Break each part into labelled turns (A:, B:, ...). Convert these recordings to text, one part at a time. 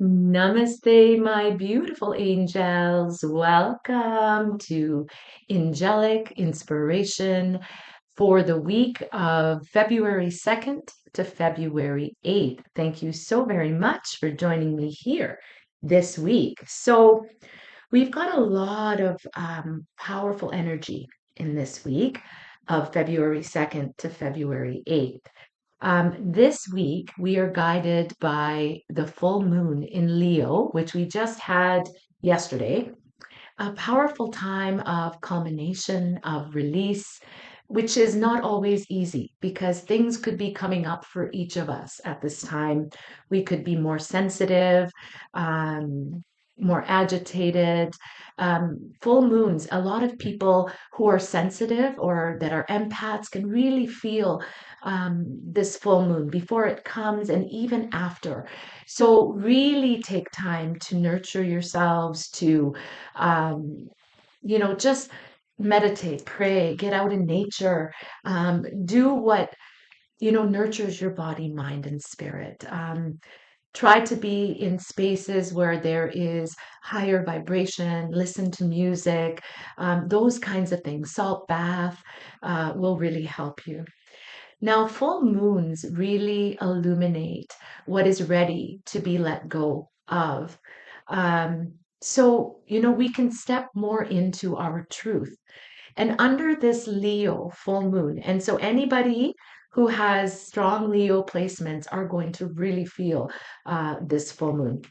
A: Namaste, my beautiful angels. Welcome to Angelic Inspiration for the week of February 2nd to February 8th. Thank you so very much for joining me here this week. So, we've got a lot of powerful energy in this week of February 2nd to February 8th. This week, we are guided by the full moon in Leo, which we just had yesterday. A powerful time of culmination, of release, which is not always easy because things could be coming up for each of us at this time. We could be more sensitive, um, more agitated. Full moons, a lot of people who are sensitive or that are empaths can really feel this full moon before it comes and even after. So, really take time to nurture yourselves, to just meditate, pray, get out in nature, do what, nurtures your body, mind, and spirit. Try to be in spaces where there is higher vibration, listen to music, those kinds of things. Salt bath will really help you. Now, full moons really illuminate what is ready to be let go of. So, we can step more into our truth. And under this Leo full moon, and so anybody who has strong Leo placements are going to really feel this full moon.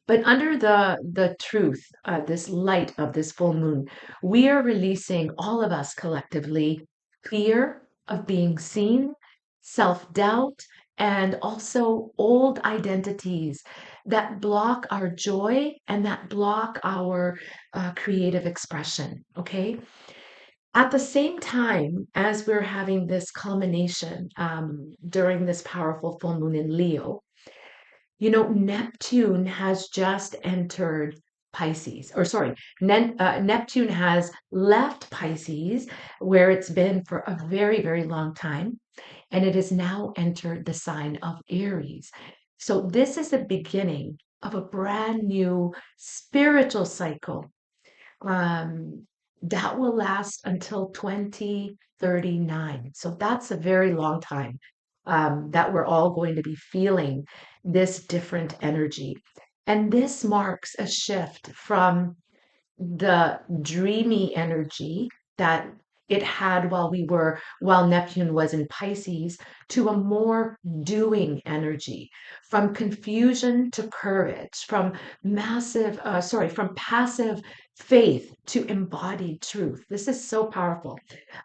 A: But under the truth, this light of this full moon, we are releasing, all of us collectively, fear of being seen, self-doubt, and also old identities that block our joy and that block our creative expression. Okay. At the same time as we're having this culmination during this powerful full moon in Leo, Neptune has just entered Pisces, or sorry, Neptune has left Pisces, where it's been for a very, very long time, and it has now entered the sign of Aries. So, this is the beginning of a brand new spiritual cycle um, that will last until 2039. So that's a very long time that we're all going to be feeling this different energy. And this marks a shift from the dreamy energy that it had while Neptune was in Pisces to a more doing energy, from confusion to courage, from passive faith to embodied truth. This is so powerful.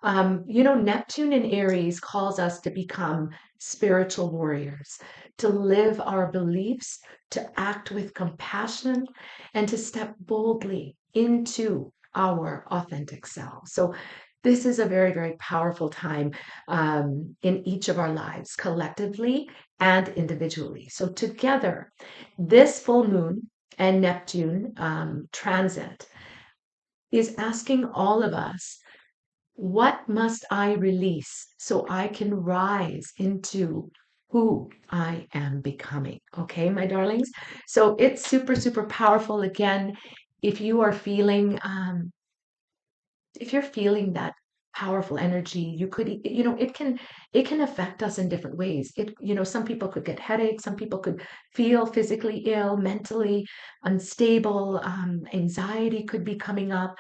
A: Neptune in Aries calls us to become spiritual warriors, to live our beliefs, to act with compassion, and to step boldly into our authentic selves. So, this is a very, very powerful time in each of our lives, collectively and individually. So, together, this full moon and Neptune transit is asking all of us, what must I release so I can rise into who I am becoming? Okay, my darlings. So it's super, super powerful. Again, if you are feeling, if you're feeling that powerful energy, you could, it can affect us in different ways. Some people could get headaches, some people could feel physically ill, mentally unstable, anxiety could be coming up.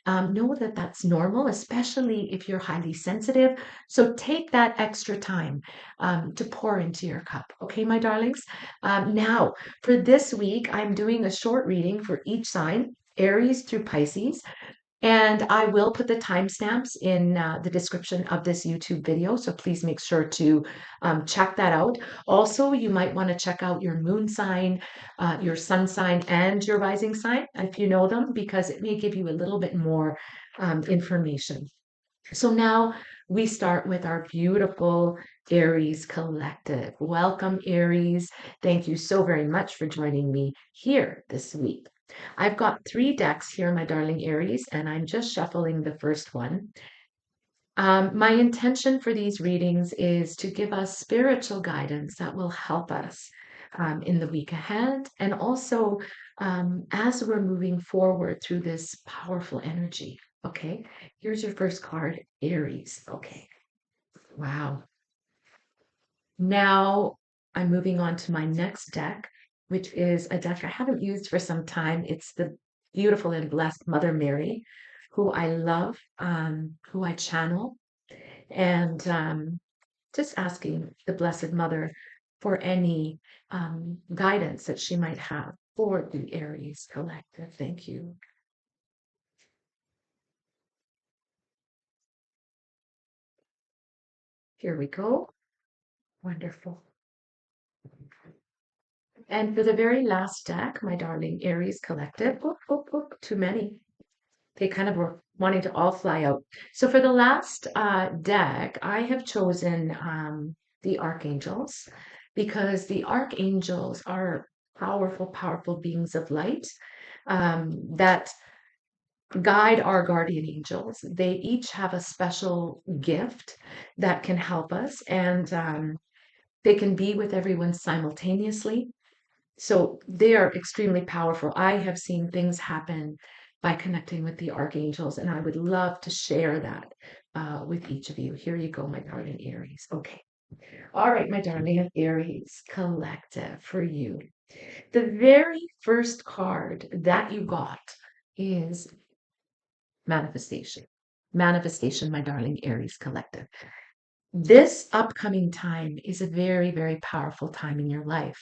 A: Know that that's normal, especially if you're highly sensitive. So take that extra time to pour into your cup. Okay, my darlings. Now, for this week, I'm doing a short reading for each sign, Aries through Pisces. And I will put the timestamps in the description of this YouTube video. So please make sure to check that out. Also, you might want to check out your moon sign, your sun sign, and your rising sign if you know them, because it may give you a little bit more information. So now we start with our beautiful Aries collective. Welcome, Aries. Thank you so very much for joining me here this week. I've got 3 decks here, my darling Aries, and I'm just shuffling the first one. My intention for these readings is to give us spiritual guidance that will help us in the week ahead. And also, as we're moving forward through this powerful energy. Okay, here's your first card, Aries. Okay, wow. Now I'm moving on to my next deck, which is a deck I haven't used for some time. It's the beautiful and blessed Mother Mary, who I love, who I channel, and just asking the Blessed Mother for any guidance that she might have for the Aries collective. Thank you. Here we go. Wonderful. And for the very last deck, my darling Aries collective, oop, oop, oop, too many. They kind of were wanting to all fly out. So for the last deck, I have chosen the archangels because the archangels are powerful, powerful beings of light that guide our guardian angels. They each have a special gift that can help us, and they can be with everyone simultaneously. So they are extremely powerful. I have seen things happen by connecting with the archangels, and I would love to share that with each of you. Here you go, my darling Aries. Okay. All right, my darling Aries collective for you. The very first card that you got is manifestation. Manifestation, my darling Aries collective. This upcoming time is a very, very powerful time in your life,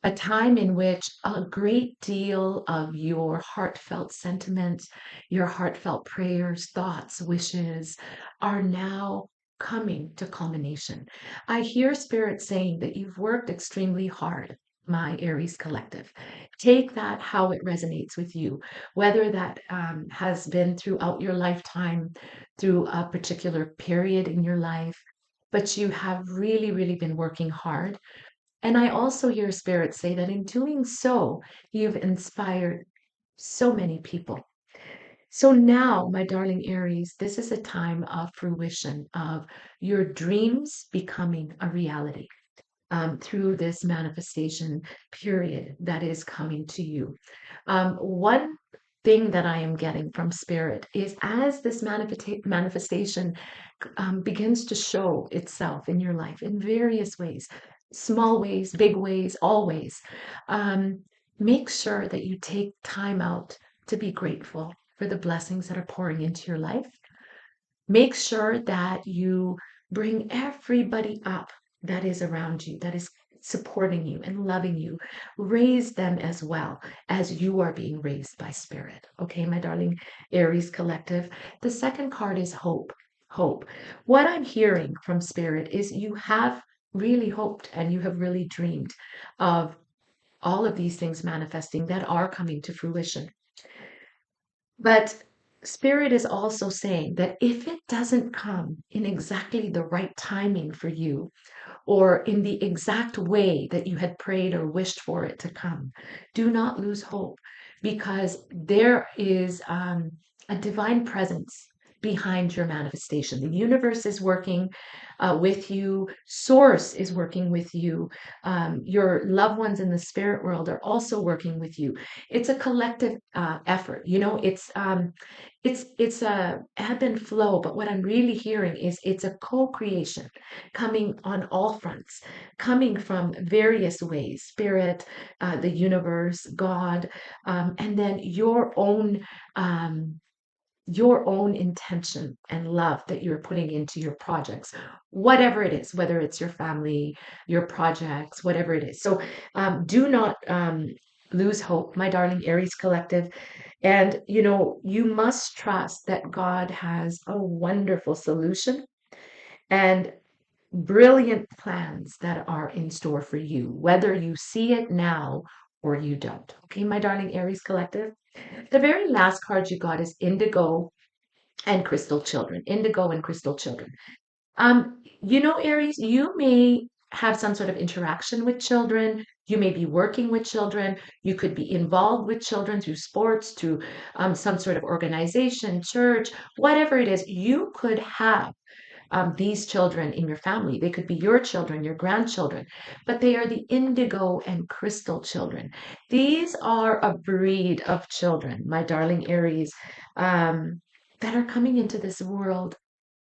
A: a time in which a great deal of your heartfelt sentiments, your heartfelt prayers, thoughts, wishes are now coming to culmination. I hear Spirit saying that you've worked extremely hard, my Aries collective. Take that how it resonates with you, whether that has been throughout your lifetime, through a particular period in your life, but you have really, really been working hard. And I also hear Spirit say that in doing so, you've inspired so many people. So now, my darling Aries, this is a time of fruition, of your dreams becoming a reality through this manifestation period that is coming to you. One thing that I am getting from Spirit is as this manifestation begins to show itself in your life in various ways, small ways, big ways, always. Make sure that you take time out to be grateful for the blessings that are pouring into your life. Make sure that you bring everybody up that is around you, that is supporting you and loving you. Raise them as well as you are being raised by Spirit. Okay, my darling Aries collective. The second card is hope. Hope. What I'm hearing from Spirit is you have really hoped and you have really dreamed of all of these things manifesting that are coming to fruition. But Spirit is also saying that if it doesn't come in exactly the right timing for you, or in the exact way that you had prayed or wished for it to come, do not lose hope because there is a divine presence behind your manifestation. The universe is working with you, Source is working with you, your loved ones in the spirit world are also working with you. It's a collective effort. You know, it's a ebb and flow, but what I'm really hearing is it's a co-creation coming on all fronts, coming from various ways, Spirit, the universe, God, and then your own intention and love that you're putting into your projects, whatever it is, whether it's your family, your projects, whatever it is. So do not lose hope, my darling Aries collective. And, you know, you must trust that God has a wonderful solution and brilliant plans that are in store for you, whether you see it now or you don't. Okay, my darling Aries collective. The very last card you got is Indigo and Crystal Children. Indigo and Crystal Children. You know, Aries, you may have some sort of interaction with children. You may be working with children. You could be involved with children through sports, through some sort of organization, church, whatever it is. You could have these children in your family. They could be your children, your grandchildren, but they are the indigo and crystal children. These are a breed of children, my darling Aries, that are coming into this world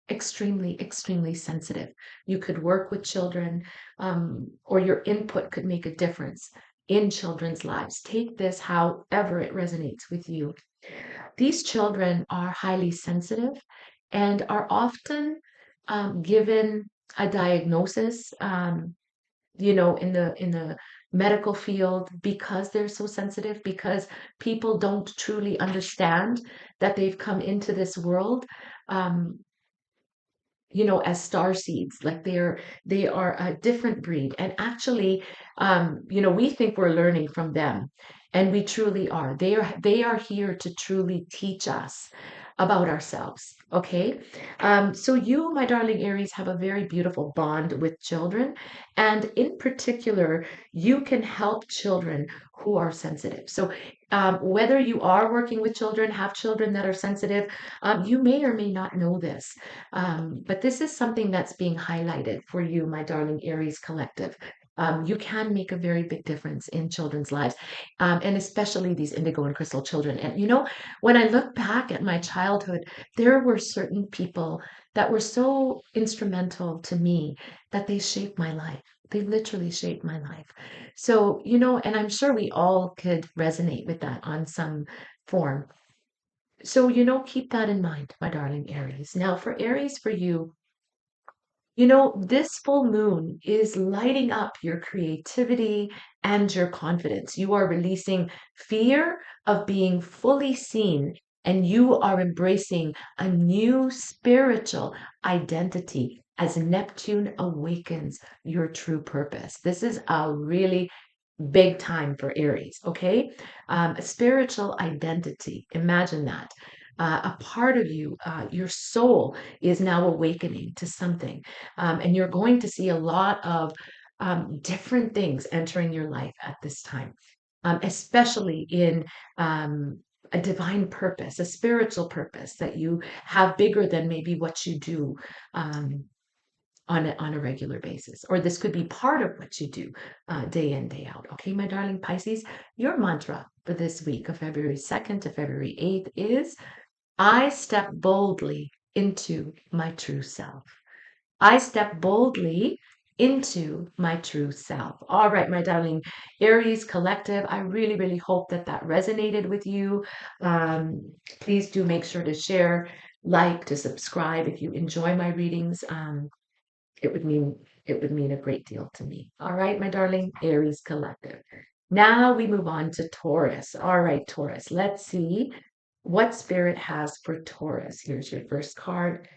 A: extremely, extremely sensitive. You could work with children, or your input could make a difference in children's lives. Take this however it resonates with you. These children are highly sensitive and are often given a diagnosis, in the medical field because they're so sensitive, because people don't truly understand that they've come into this world. Um, as star seeds, like they are a different breed. And actually, we think we're learning from them, and we truly are. They are here to truly teach us about ourselves. Okay. So you, my darling Aries, have a very beautiful bond with children, and in particular, you can help children who are sensitive. So whether you are working with children, have children that are sensitive, you may or may not know this, but this is something that's being highlighted for you, my darling Aries collective. You can make a very big difference in children's lives, and especially these indigo and crystal children. And when I look back at my childhood, there were certain people that were so instrumental to me that they shaped my life. They literally shaped my life. So, and I'm sure we all could resonate with that on some form. So, keep that in mind, my darling Aries. Now, for Aries, for you, this full moon is lighting up your creativity and your confidence. You are releasing fear of being fully seen, and you are embracing a new spiritual identity as Neptune awakens your true purpose. This is a really big time for Aries, okay? A spiritual identity. Imagine that. A part of you, your soul, is now awakening to something. And you're going to see a lot of different things entering your life at this time, especially in a divine purpose, a spiritual purpose that you have bigger than maybe what you do. On a regular basis, or this could be part of what you do day in, day out. Okay, my darling Pisces, your mantra for this week of February 2nd to February 8th is I step boldly into my true self. I step boldly into my true self. All right, my darling Aries collective, I really, really hope that that resonated with you. Please do make sure to share, like, to subscribe if you enjoy my readings. It would mean a great deal to me. All right, my darling Aries collective. Now we move on to Taurus. All right, Taurus, let's see what spirit has for Taurus. Here's your first card.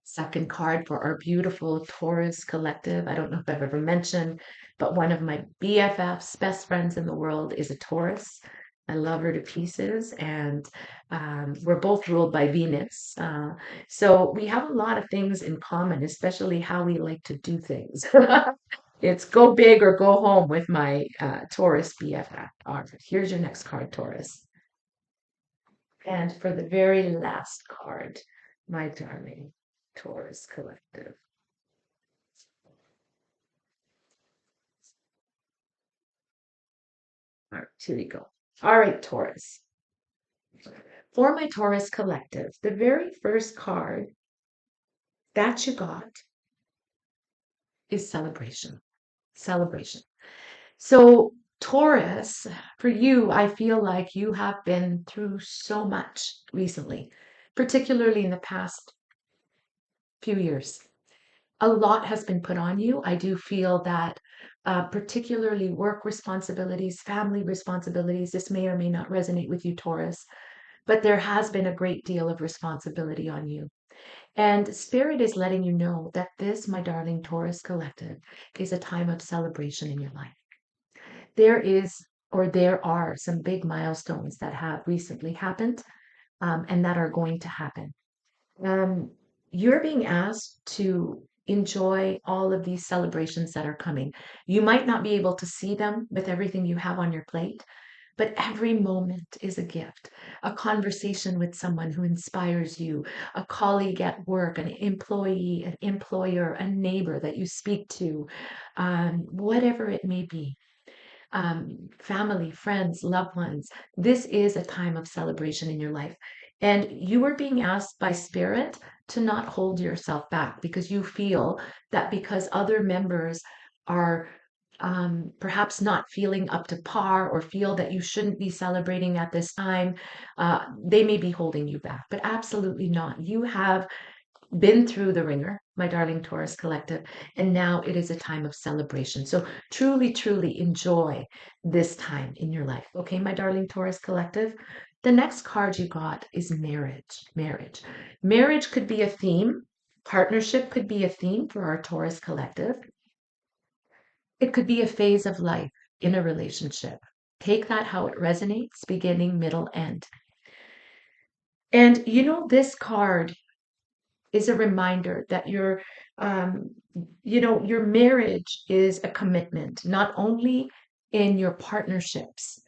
A: Second card for our beautiful Taurus collective. I don't know if I've ever mentioned, but one of my BFFs, best friends in the world, is a Taurus. I love her to pieces, and we're both ruled by Venus. So we have a lot of things in common, especially how we like to do things. It's go big or go home with my Taurus BFF. All right, here's your next card, Taurus. And for the very last card, my darling Taurus collective. All right, here we go. All right, Taurus. For my Taurus collective, the very first card that you got is celebration. Celebration. So, Taurus, for you, I feel like you have been through so much recently, particularly in the past few years. A lot has been put on you. I do feel that, particularly work responsibilities, family responsibilities, this may or may not resonate with you, Taurus, but there has been a great deal of responsibility on you. And Spirit is letting you know that this, my darling Taurus collective, is a time of celebration in your life. There are some big milestones that have recently happened, and that are going to happen. Um, you're being asked to enjoy all of these celebrations that are coming. You might not be able to see them with everything you have on your plate, but every moment is a gift. A conversation with someone who inspires you, a colleague at work, an employee, an employer, a neighbor that you speak to, whatever it may be, family, friends, loved ones. This is a time of celebration in your life. And you are being asked by Spirit to not hold yourself back because you feel that because other members are perhaps not feeling up to par or feel that you shouldn't be celebrating at this time, they may be holding you back, but absolutely not. You have been through the ringer, my darling Taurus collective, and now it is a time of celebration. So truly, truly enjoy this time in your life. Okay, my darling Taurus collective. The next card you got is marriage. Marriage. Marriage could be a theme. Partnership could be a theme for our Taurus collective. It could be a phase of life in a relationship. Take that how it resonates, beginning, middle, end. And this card is a reminder that um, your marriage is a commitment, not only in your partnerships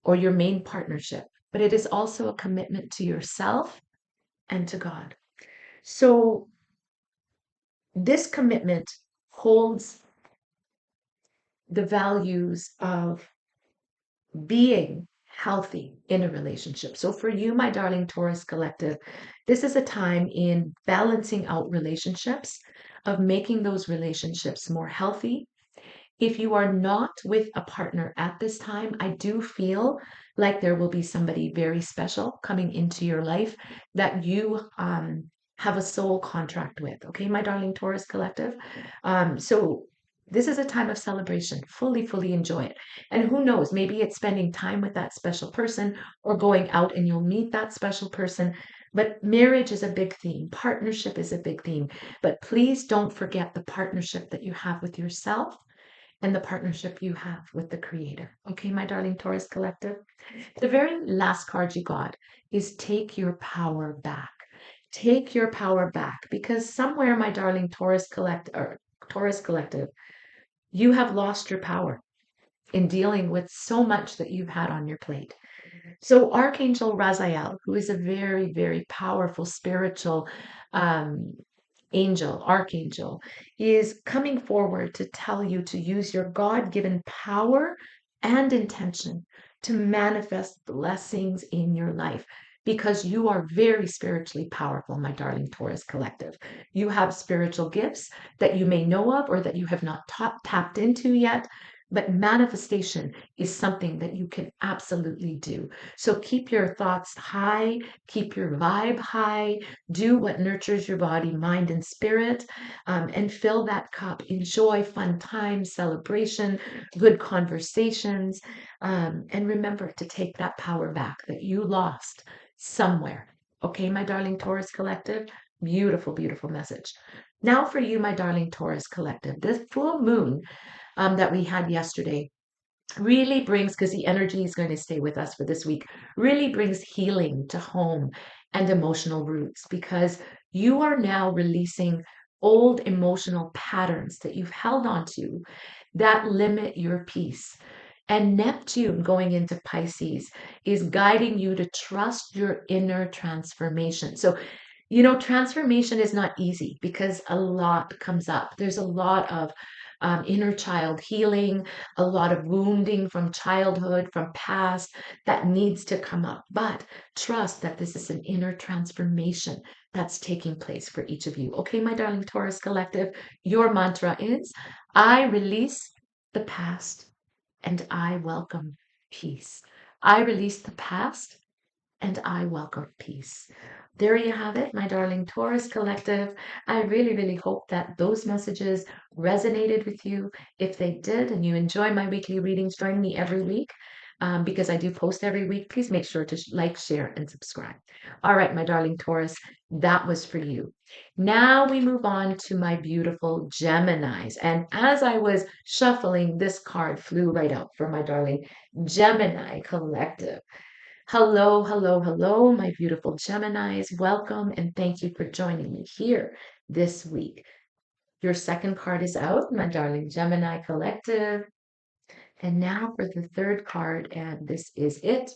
A: or your main partnership, but it is also a commitment to yourself and to God. So this commitment holds the values of being healthy in a relationship. So for you, my darling Taurus collective, this is a time in balancing out relationships, of making those relationships more healthy. If you are not with a partner at this time, I do feel like there will be somebody very special coming into your life that you have a soul contract with. Okay, my darling Taurus collective. So this is a time of celebration. Fully, fully enjoy it. And who knows, maybe it's spending time with that special person or going out and you'll meet that special person. But marriage is a big theme. Partnership is a big theme. But please don't forget the partnership that you have with yourself and the partnership you have with the Creator. Okay, my darling Taurus collective. The very last card you got is take your power back. Take your power back because somewhere, my darling Taurus collective, you have lost your power in dealing with so much that you've had on your plate. So Archangel Raziel, who is a very, very powerful spiritual um, archangel, is coming forward to tell you to use your God-given power and intention to manifest blessings in your life. Because you are very spiritually powerful, my darling Taurus collective. You have spiritual gifts that you may know of or that you have not tapped into yet, but manifestation is something that you can absolutely do. So keep your thoughts high, keep your vibe high, do what nurtures your body, mind, and spirit, and fill that cup. Enjoy fun times, celebration, good conversations, and remember to take that power back that you lost somewhere. Okay, my darling Taurus collective? Beautiful, beautiful message. Now for you, my darling Taurus collective, this full moon that we had yesterday really brings, because the energy is going to stay with us for this week, really brings healing to home and emotional roots because you are now releasing old emotional patterns that you've held on to that limit your peace. And Neptune going into Pisces is guiding you to trust your inner transformation. So transformation is not easy because a lot comes up. There's a lot of inner child healing, a lot of wounding from childhood, from past that needs to come up. But trust that this is an inner transformation that's taking place for each of you. Okay, my darling Taurus collective, your mantra is I release the past and I welcome peace. I release the past and I welcome peace. There you have it, my darling Taurus collective. I really, really hope that those messages resonated with you. If they did and you enjoy my weekly readings, join me every week because I do post every week. Please make sure to like, share, and subscribe. All right, my darling Taurus, that was for you. Now we move on to my beautiful Geminis. And as I was shuffling, this card flew right out for my darling Gemini collective. Hello, hello, hello, my beautiful Geminis. Welcome and thank you for joining me here this week. Your second card is out, my darling Gemini collective. And now for the third card, and this is it.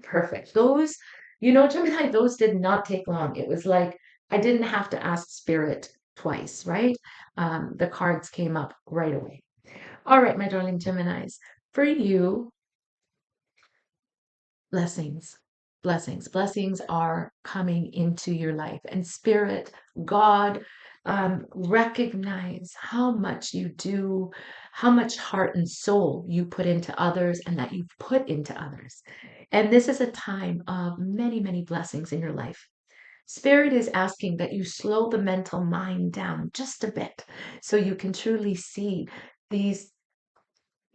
A: Perfect. Those, Gemini, those did not take long. It was like I didn't have to ask Spirit twice, right? The cards came up right away. All right, my darling Geminis, for you, blessings, blessings are coming into your life. And Spirit, God, recognize how much you do, how much heart and soul you put into others and that you've put into others. And this is a time of many, many blessings in your life. Spirit is asking that you slow the mental mind down just a bit so you can truly see these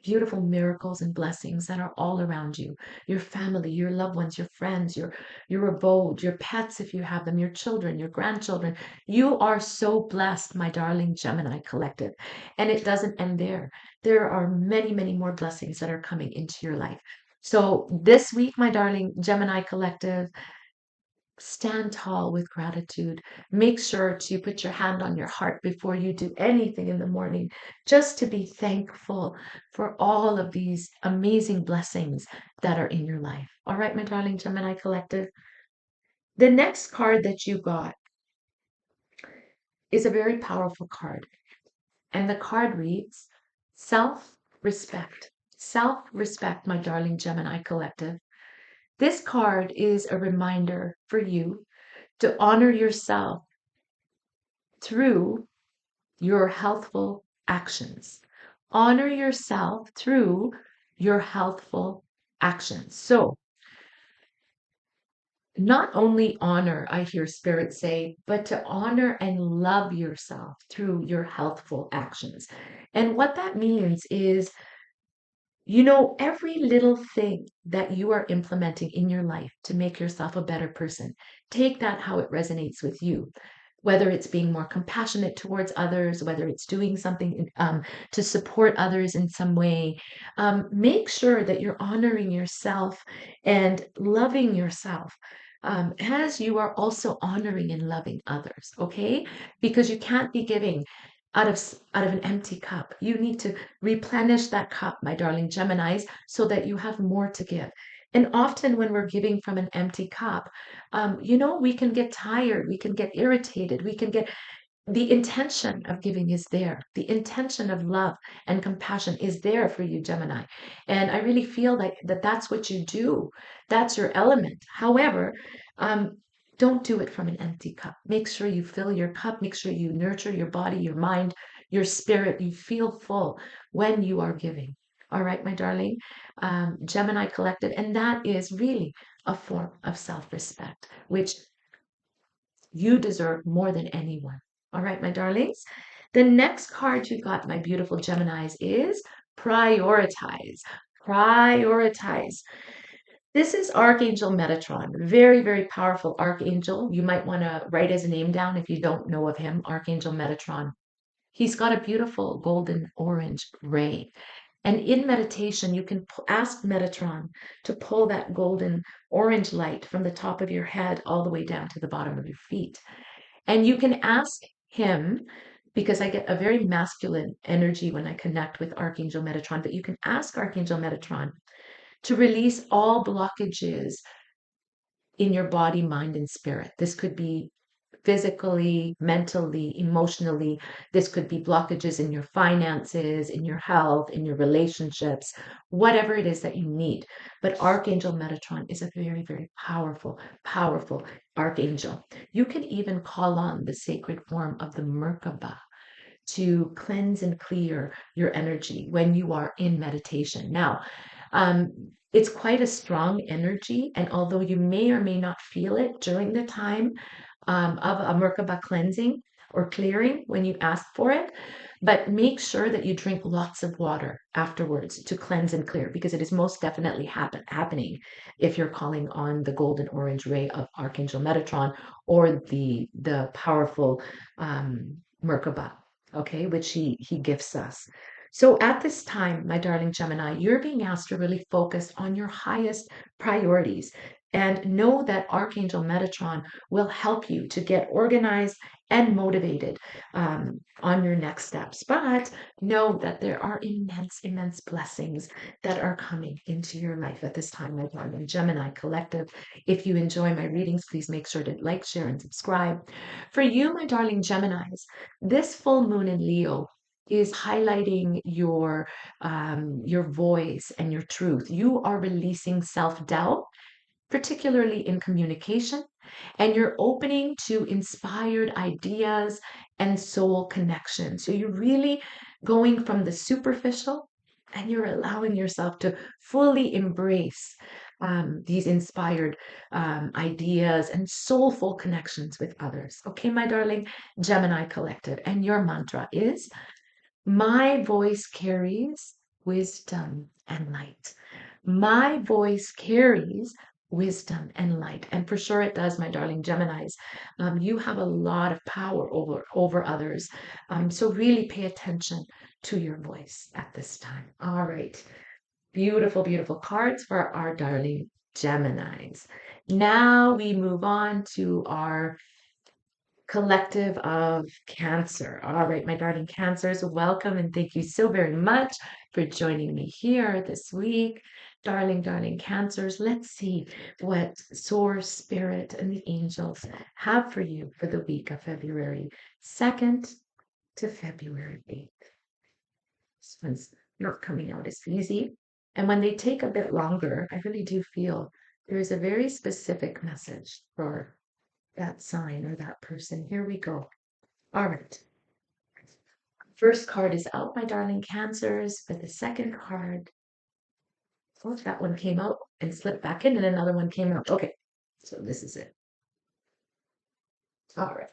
A: beautiful miracles and blessings that are all around you, your family, your loved ones, your friends, your abode, your pets if you have them, your children, your grandchildren. You are so blessed, my darling Gemini collective. And it doesn't end there. There are many, many more blessings that are coming into your life. So this week, my darling Gemini collective, stand tall with gratitude. Make sure to put your hand on your heart before you do anything in the morning, just to be thankful for all of these amazing blessings that are in your life. All right, my darling Gemini collective. The next card that you got is a very powerful card. And the card reads self respect. Self respect, my darling Gemini collective. This card is a reminder for you to honor yourself through your healthful actions. Honor yourself through your healthful actions. So, not only honor, I hear Spirit say, but to honor and love yourself through your healthful actions. And what that means is, every little thing that you are implementing in your life to make yourself a better person, take that how it resonates with you. Whether it's being more compassionate towards others, whether it's doing something to support others in some way, make sure that you're honoring yourself and loving yourself. As you are also honoring and loving others, okay? Because you can't be giving out of an empty cup. You need to replenish that cup, my darling Geminis, so that you have more to give. And often when we're giving from an empty cup, we can get tired, we can get irritated, we can get the intention of giving is there. The intention of love and compassion is there for you, Gemini. And I really feel like that's what you do. That's your element. However, um, don't do it from an empty cup. Make sure you fill your cup. Make sure you nurture your body, your mind, your spirit. You feel full when you are giving. All right, my darling, Gemini collective. And that is really a form of self-respect, which you deserve more than anyone. All right, my darlings. The next card you got, my beautiful Geminis, is prioritize. Prioritize. This is Archangel Metatron, very, very powerful archangel. You might want to write his name down if you don't know of him, Archangel Metatron. He's got a beautiful golden orange ray. And in meditation, you can ask Metatron to pull that golden orange light from the top of your head all the way down to the bottom of your feet. And you can ask him, because I get a very masculine energy when I connect with Archangel Metatron, but you can ask Archangel Metatron to release all blockages in your body, mind, and spirit. This could be physically, mentally, emotionally. This could be blockages in your finances, in your health, in your relationships, whatever it is that you need. But Archangel Metatron is a very, very powerful, powerful archangel. You can even call on the sacred form of the Merkaba to cleanse and clear your energy when you are in meditation. Now, it's quite a strong energy, and although you may or may not feel it during the time of a Merkaba cleansing or clearing when you ask for it, but make sure that you drink lots of water afterwards to cleanse and clear, because it is most definitely happening if you're calling on the golden orange ray of Archangel Metatron or the powerful Merkaba, okay, which he gifts us. So at this time, my darling Gemini, you're being asked to really focus on your highest priorities. And know that Archangel Metatron will help you to get organized and motivated on your next steps. But know that there are immense, immense blessings that are coming into your life at this time, my darling Gemini collective. If you enjoy my readings, please make sure to like, share, and subscribe. For you, my darling Geminis, this full moon in Leo is highlighting your voice and your truth. You are releasing self-doubt, particularly in communication, and you're opening to inspired ideas and soul connection. So you're really going from the superficial and you're allowing yourself to fully embrace these inspired ideas and soulful connections with others. Okay, my darling Gemini collective. And your mantra is, my voice carries wisdom and light. My voice carries wisdom and light. And for sure it does, my darling Geminis. You have a lot of power over others. So really pay attention to your voice at this time. All right. Beautiful, beautiful cards for our darling Geminis. Now we move on to our collective of Cancer. All right, my darling Cancers, welcome and thank you so very much for joining me here this week. Darling, darling Cancers, let's see what Source, Spirit, and the angels have for you for the week of February 2nd to February 8th. This one's not coming out as easy. And when they take a bit longer, I really do feel there is a very specific message for that sign or that person. Here we go. All right. First card is out, my darling Cancers. For the second card, oh, that one came out and slipped back in, and another one came out. Okay, so this is it. All right.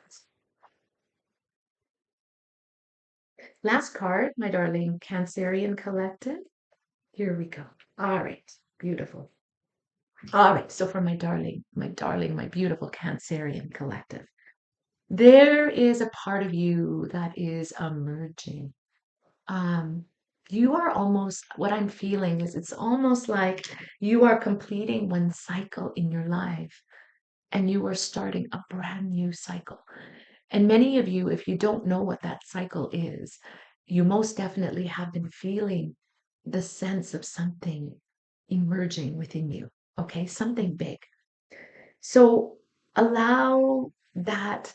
A: Last card, my darling Cancerian collective. Here we go. All right, beautiful. All right, so for my darling, my beautiful Cancerian collective, there is a part of you that is emerging. You are almost, what I'm feeling is it's almost like you are completing one cycle in your life and you are starting a brand new cycle. And many of you, if you don't know what that cycle is, you most definitely have been feeling the sense of something emerging within you. Okay, something big. So allow that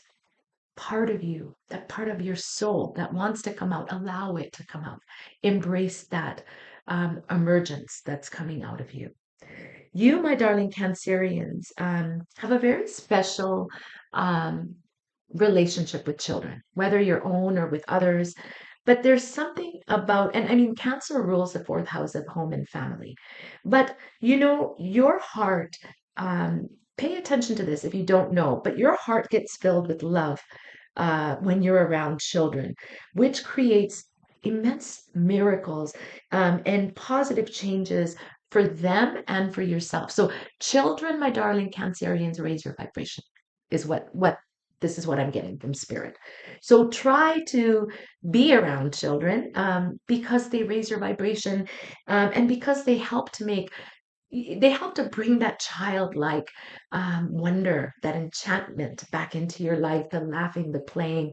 A: part of you, that part of your soul that wants to come out, allow it to come out. Embrace that emergence that's coming out of you. You, my darling Cancerians, have a very special relationship with children, whether your own or with others. But there's something about, and I mean, Cancer rules the fourth house of home and family. But your heart, pay attention to this if you don't know, but your heart gets filled with love when you're around children, which creates immense miracles and positive changes for them and for yourself. So children, my darling Cancerians, raise your vibration is what this is what I'm getting from spirit. So try to be around children because they raise your vibration and because they help to bring that childlike wonder, that enchantment back into your life, the laughing, the playing.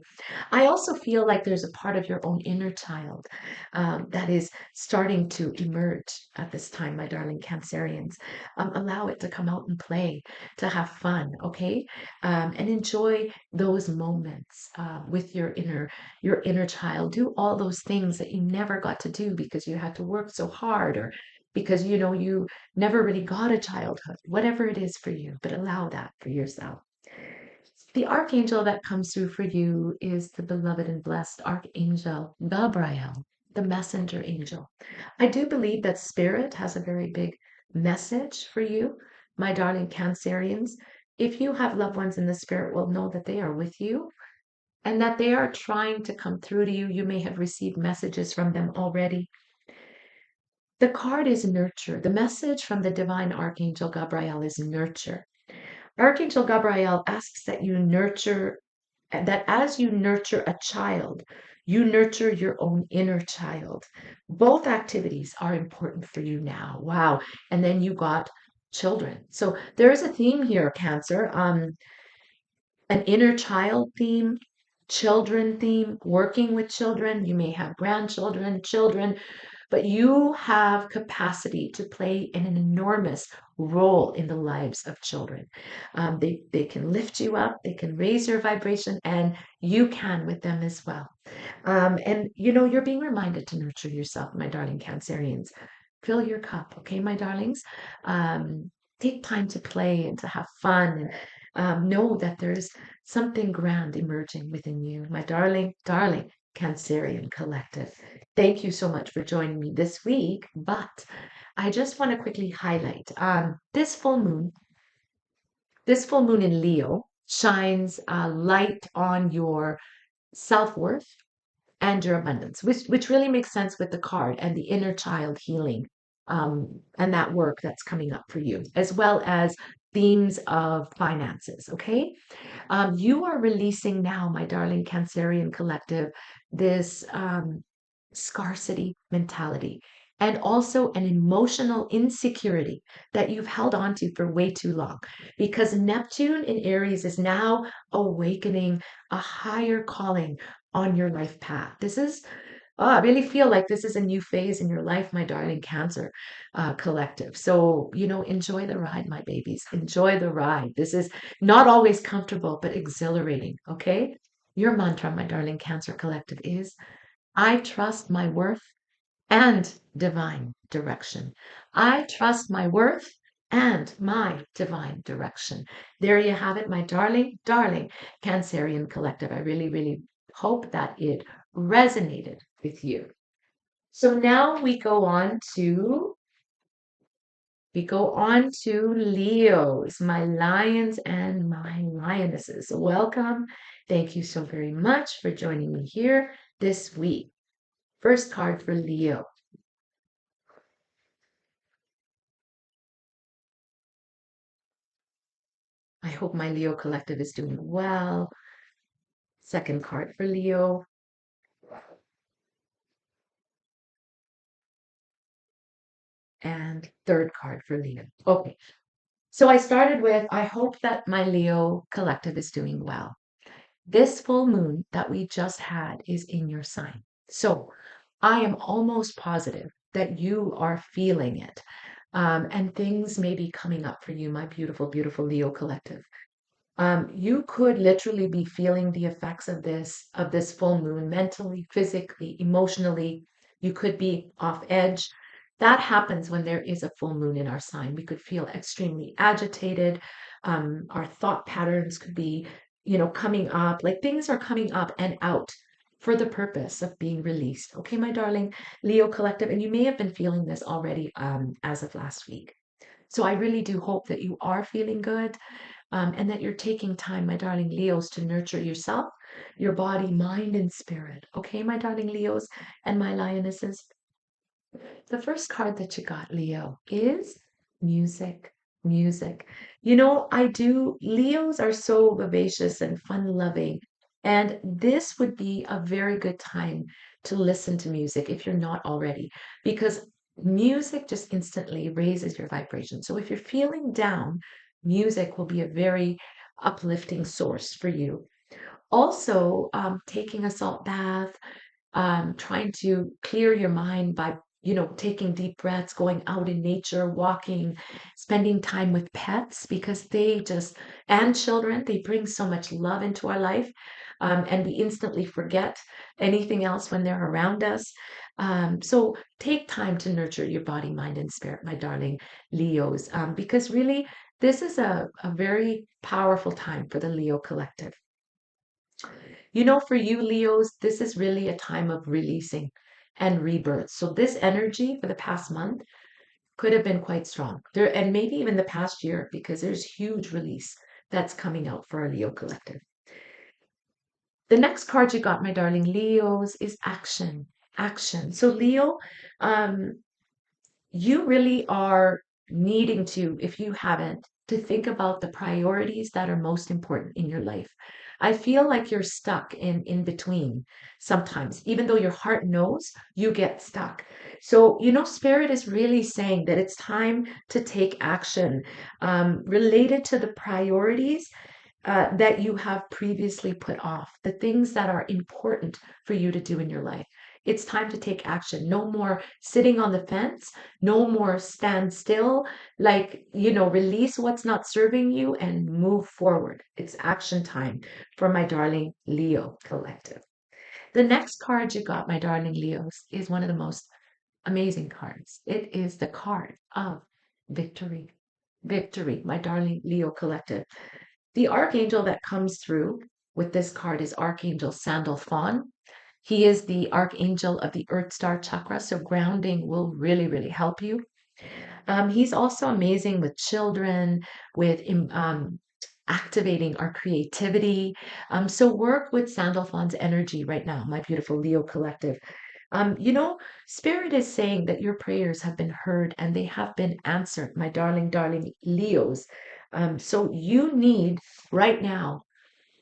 A: I also feel like there's a part of your own inner child that is starting to emerge at this time, my darling Cancerians. Allow it to come out and play, to have fun, okay? And enjoy those moments with your inner child. Do all those things that you never got to do because you had to work so hard or because you never really got a childhood, whatever it is for you, but allow that for yourself. The archangel that comes through for you is the beloved and blessed Archangel Gabriel, the messenger angel. I do believe that spirit has a very big message for you, my darling Cancerians. If you have loved ones in the spirit, will know that they are with you and that they are trying to come through to you. You may have received messages from them already. The card is nurture. The message from the divine Archangel Gabriel is nurture. Archangel Gabriel asks that you nurture, that as you nurture a child, you nurture your own inner child. Both activities are important for you now. Wow. And then you got children. So there is a theme here, Cancer. An inner child theme, children theme, working with children. You may have grandchildren, children, but you have capacity to play an enormous role in the lives of children. They can lift you up, they can raise your vibration, and you can with them as well. And you know, you're being reminded to nurture yourself, my darling Cancerians. Fill your cup, okay, my darlings? Take time to play and to have fun, and know that there's something grand emerging within you, my darling, darling Cancerian collective. Thank you so much for joining me this week. But I just want to quickly highlight this full moon in Leo shines light on your self-worth and your abundance, which really makes sense with the card and the inner child healing, and that work that's coming up for you, as well as themes of finances. Okay. You are releasing now, my darling Cancerian collective, this scarcity mentality and also an emotional insecurity that you've held on to for way too long, because Neptune in Aries is now awakening a higher calling on your life path. This is, oh, I really feel like this is a new phase in your life, my darling Cancer collective. So, you know, enjoy the ride, my babies. Enjoy the ride. This is not always comfortable, but exhilarating. Okay. Your mantra, my darling Cancer collective, is I trust my worth and divine direction. I trust my worth and my divine direction. There you have it, my darling, darling Cancerian collective. I really, really hope that it resonated with you. So now we go on to Leos, my lions and my lionesses. Welcome. Thank you so very much for joining me here this week. First card for Leo. I hope my Leo collective is doing well. Second card for Leo. And third card for Leo. Okay. So I started with, I hope that my Leo collective is doing well. This full moon that we just had is in your sign. So I am almost positive that you are feeling it. And things may be coming up for you, my beautiful, beautiful Leo collective. You could literally be feeling the effects of this full moon mentally, physically, emotionally. You could be off edge. That happens when there is a full moon in our sign. We could feel extremely agitated. Our thought patterns could be, you know, coming up, like things are coming up and out for the purpose of being released. Okay, my darling Leo collective, and you may have been feeling this already as of last week. So I really do hope that you are feeling good, and that you're taking time, my darling Leos, to nurture yourself, your body, mind, and spirit. Okay, my darling Leos and my lionesses. The first card that you got, Leo, is music. Music. You know, Leos are so vivacious and fun loving. And this would be a very good time to listen to music if you're not already, because music just instantly raises your vibration. So if you're feeling down, music will be a very uplifting source for you. Also, taking a salt bath, trying to clear your mind by, you know, taking deep breaths, going out in nature, walking, spending time with pets, because and children, they bring so much love into our life. And we instantly forget anything else when they're around us. So take time to nurture your body, mind, and spirit, my darling Leos, because really, this is a very powerful time for the Leo collective. You know, for you, Leos, this is really a time of releasing and rebirth. So this energy for the past month could have been quite strong there, and maybe even the past year, because there's huge release that's coming out for our Leo collective. The next card you got, my darling Leos, is action. Action. So Leo, um, you really are needing to, if you haven't, to think about the priorities that are most important in your life. I feel like you're stuck in between sometimes. Even though your heart knows, you get stuck. So, Spirit is really saying that it's time to take action related to the priorities that you have previously put off, the things that are important for you to do in your life. It's time to take action. No more sitting on the fence. No more stand still. Release what's not serving you and move forward. It's action time for my darling Leo collective. The next card you got, my darling Leos, is one of the most amazing cards. It is the card of victory. Victory, my darling Leo collective. The archangel that comes through with this card is Archangel Sandalphon. He is the archangel of the Earth Star chakra, so grounding will really, really help you. He's also amazing with children, with activating our creativity. So work with Sandalphon's energy right now, my beautiful Leo collective. Spirit is saying that your prayers have been heard and they have been answered, my darling, darling Leos. So you need right now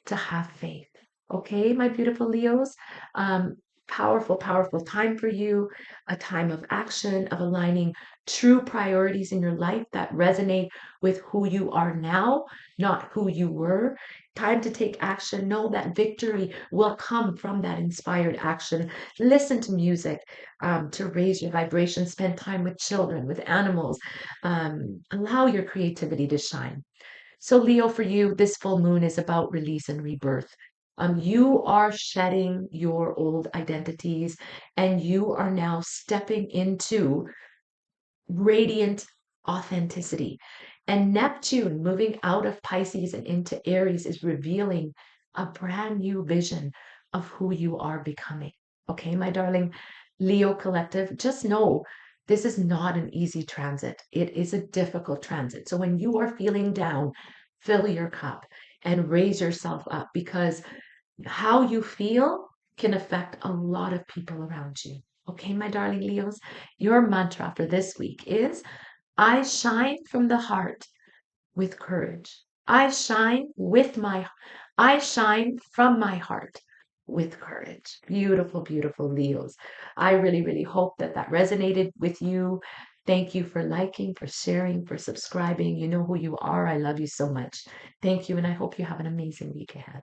A: to have faith. Okay, my beautiful Leos. Um, Powerful, powerful time for you, a time of action, of aligning true priorities in your life that resonate with who you are now, not who you were. Time to take action. Know that victory will come from that inspired action. Listen to music to raise your vibration. Spend time with children, with animals. Allow your creativity to shine. So, Leo, for you, this full moon is about release and rebirth. You are shedding your old identities and you are now stepping into radiant authenticity. And Neptune moving out of Pisces and into Aries is revealing a brand new vision of who you are becoming. Okay, my darling Leo collective, just know this is not an easy transit. It is a difficult transit. So when you are feeling down, fill your cup and raise yourself up because how you feel can affect a lot of people around you. Okay, my darling Leos, your mantra for this week is I shine from the heart with courage. I shine with my, I shine from my heart with courage. Beautiful, beautiful Leos. I really, really hope that that resonated with you. Thank you for liking, for sharing, for subscribing. You know who you are. I love you so much. Thank you, and I hope you have an amazing week ahead.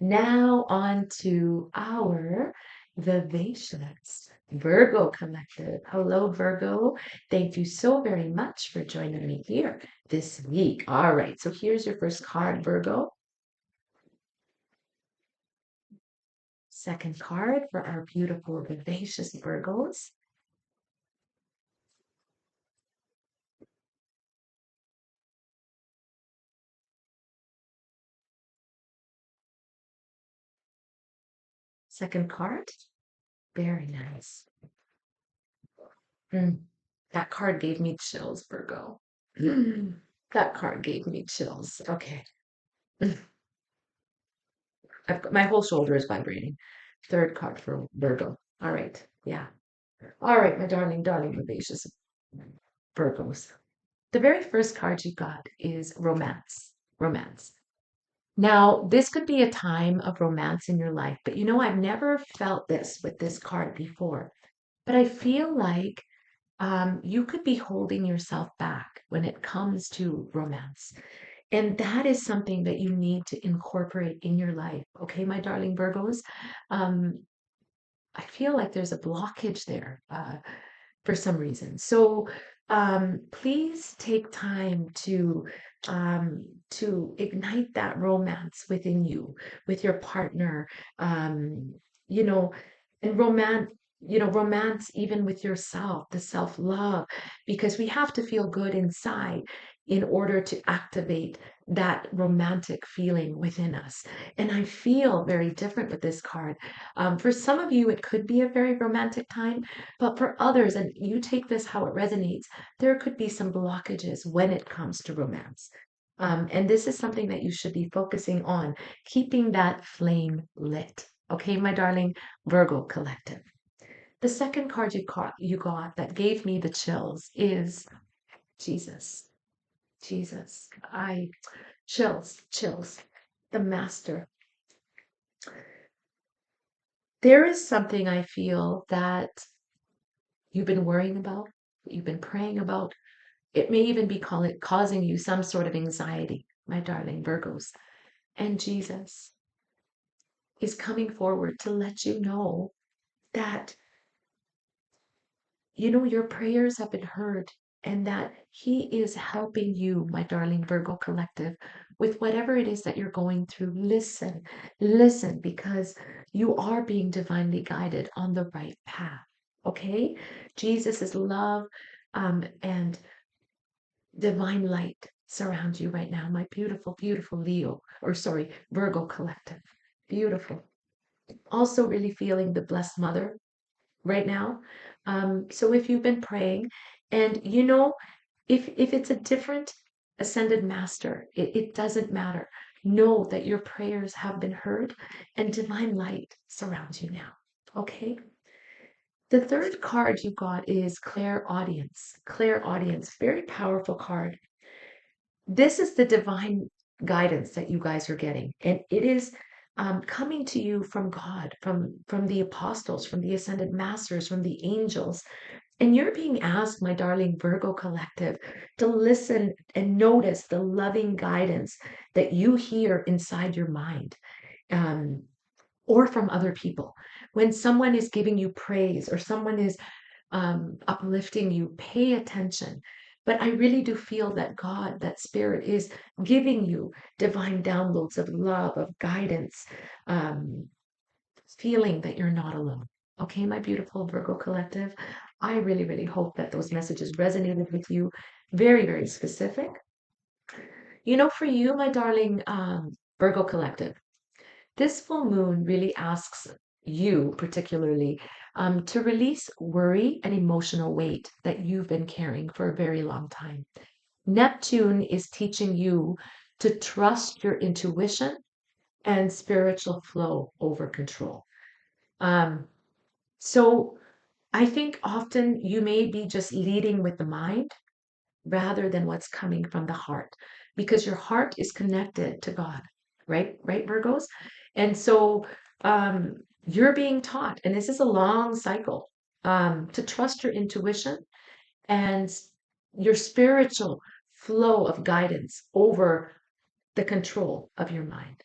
A: Now on to our vivacious Virgo collective. Hello, Virgo. Thank you so very much for joining me here this week. All right, so here's your first card, Virgo. Second card for our beautiful vivacious Virgos. Second card. Very nice. That card gave me chills, Virgo. That card gave me chills. Okay. My whole shoulder is vibrating. Third card for Virgo. All right. Yeah. All right, my darling, darling, vivacious Virgos. The very first card you got is romance. Romance. Now, this could be a time of romance in your life, but I've never felt this with this card before. But I feel like you could be holding yourself back when it comes to romance. And that is something that you need to incorporate in your life. Okay, my darling Virgos. Um, I feel like there's a blockage there for some reason. So please take time to ignite that romance within you, with your partner. You know, and romance even with yourself, the self-love, because we have to feel good inside in order to activate that romantic feeling within us. And I feel very different with this card. For some of you, it could be a very romantic time, but for others, and you take this how it resonates, there could be some blockages when it comes to romance. And this is something that you should be focusing on, keeping that flame lit. Okay, my darling Virgo collective. The second card you got that gave me the chills is Jesus. Jesus. Chills, chills. The master. There is something I feel that you've been worrying about, you've been praying about. It may even be causing you some sort of anxiety, my darling Virgos. And Jesus is coming forward to let you know that, your prayers have been heard and that He is helping you, my darling Virgo collective, with whatever it is that you're going through. Listen, listen, because you are being divinely guided on the right path. Okay? Jesus is love, and divine light surrounds you right now, my beautiful, beautiful Virgo collective. Beautiful. Also, really feeling the Blessed Mother right now. So if you've been praying, and if it's a different ascended master, it doesn't matter. Know that your prayers have been heard and divine light surrounds you now. Okay? The third card you got is Clairaudience. Clairaudience, very powerful card. This is the divine guidance that you guys are getting, and it is coming to you from God, from the apostles, from the ascended masters, from the angels. And you're being asked, my darling Virgo collective, to listen and notice the loving guidance that you hear inside your mind, um, or from other people. When someone is giving you praise or someone is uplifting you, pay attention. But I really do feel that God, that Spirit, is giving you divine downloads of love, of guidance, um, feeling that you're not alone. Okay, my beautiful Virgo collective. I really, really hope that those messages resonated with you. Very, very specific. For you, my darling Virgo collective, this full moon really asks you, particularly, to release worry and emotional weight that you've been carrying for a very long time. Neptune is teaching you to trust your intuition and spiritual flow over control. Um, so I think often you may be just leading with the mind rather than what's coming from the heart, because your heart is connected to God, right? Right, Virgos? And so you're being taught, and this is a long cycle, to trust your intuition and your spiritual flow of guidance over the control of your mind.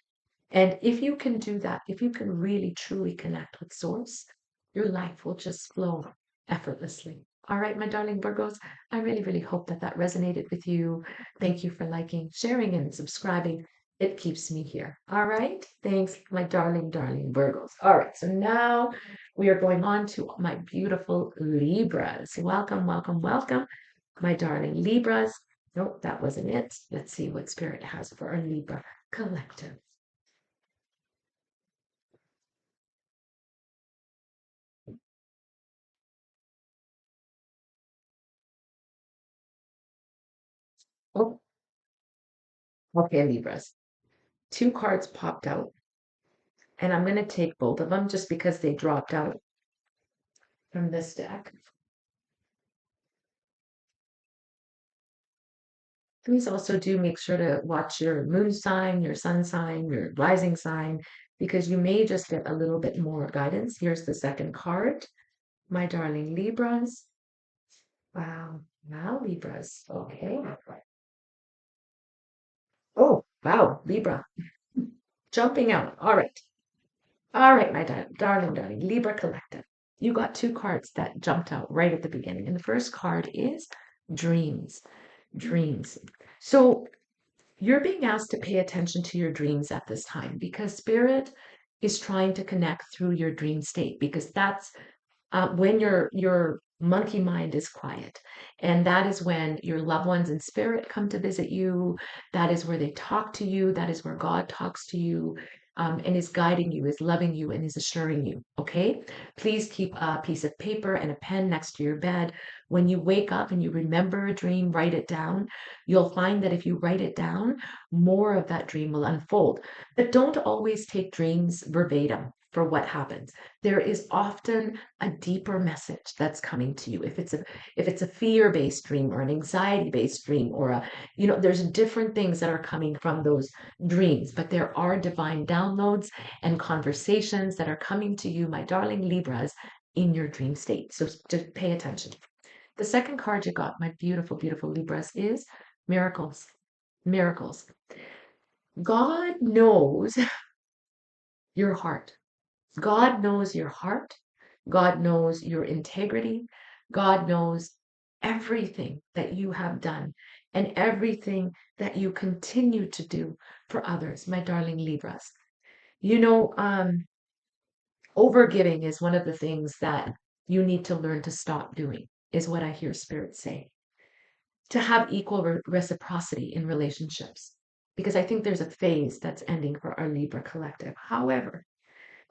A: And if you can do that, if you can really truly connect with Source, your life will just flow effortlessly. All right, my darling Virgos, I really, really hope that that resonated with you. Thank you for liking, sharing, and subscribing. It keeps me here. All right. Thanks, my darling, darling Virgos. All right. So now we are going on to my beautiful Libras. Welcome, welcome, welcome, my darling Libras. Nope, that wasn't it. Let's see what Spirit has for our Libra collective. Oh, okay, Libras. Two cards popped out, and I'm going to take both of them just because they dropped out from this deck. Please also do make sure to watch your moon sign, your sun sign, your rising sign, because you may just get a little bit more guidance. Here's the second card, my darling Libras. Wow, wow, Libras. Okay. Oh, wow, Libra. Jumping out. All right. All right, my darling, darling Libra collective. You got two cards that jumped out right at the beginning. And the first card is dreams. Dreams. So you're being asked to pay attention to your dreams at this time because Spirit is trying to connect through your dream state, because that's when your monkey mind is quiet, and that is when your loved ones in spirit come to visit you. That is where they talk to you. That is where God talks to you, and is guiding you, is loving you, and is assuring you. Okay, please keep a piece of paper and a pen next to your bed. When you wake up and you remember a dream, write it down. You'll find that if you write it down, more of that dream will unfold. But don't always take dreams verbatim. for what happens. There is often a deeper message that's coming to you. If it's a fear-based dream or an anxiety-based dream or there's different things that are coming from those dreams, but there are divine downloads and conversations that are coming to you, my darling Libras, in your dream state. So just pay attention. The second card you got, my beautiful, beautiful Libras, is miracles. Miracles. God knows your heart. God knows your heart. God knows your integrity. God knows everything that you have done and everything that you continue to do for others, my darling Libras. You know, overgiving is one of the things that you need to learn to stop doing, is what I hear Spirit say. To have equal reciprocity in relationships, because I think there's a phase that's ending for our Libra collective. However,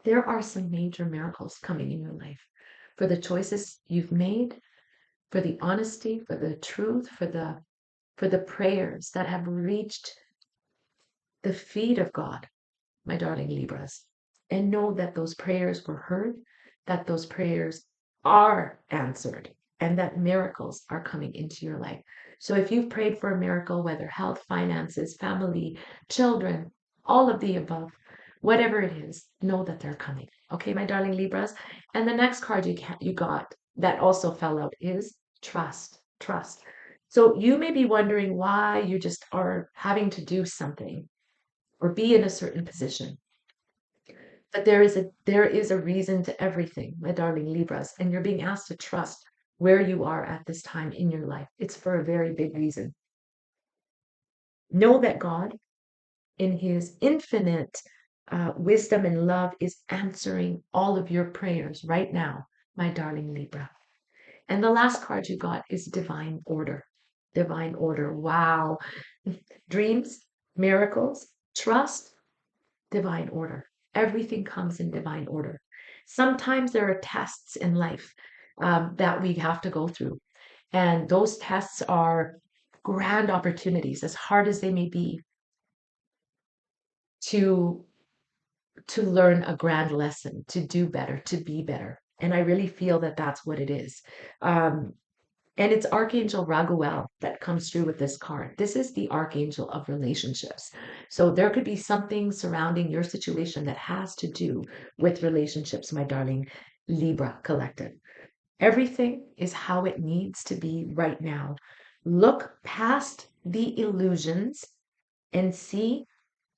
A: there are some major miracles coming in your life for the choices you've made, for the honesty, for the truth, for the prayers that have reached the feet of God, my darling Libras. And know that those prayers were heard, that those prayers are answered, and that miracles are coming into your life. So if you've prayed for a miracle, whether health, finances, family, children, all of the above, whatever it is, know that they're coming. Okay, my darling Libras. And the next card you got that also fell out is trust. Trust. So you may be wondering why you just are having to do something or be in a certain position. But there is a reason to everything, my darling Libras, and you're being asked to trust where you are at this time in your life. It's for a very big reason. Know that God, in his infinite wisdom and love, is answering all of your prayers right now, my darling Libra. And the last card you got is divine order. Divine order. Wow. Dreams, miracles, trust, divine order. Everything comes in divine order. Sometimes there are tests in life that we have to go through. And those tests are grand opportunities, as hard as they may be, to learn a grand lesson, to do better, to be better. And I really feel that that's what it is. And it's Archangel Raguel that comes through with this card. This is the Archangel of relationships. So there could be something surrounding your situation that has to do with relationships, my darling Libra collective. Everything is how it needs to be right now. Look past the illusions and see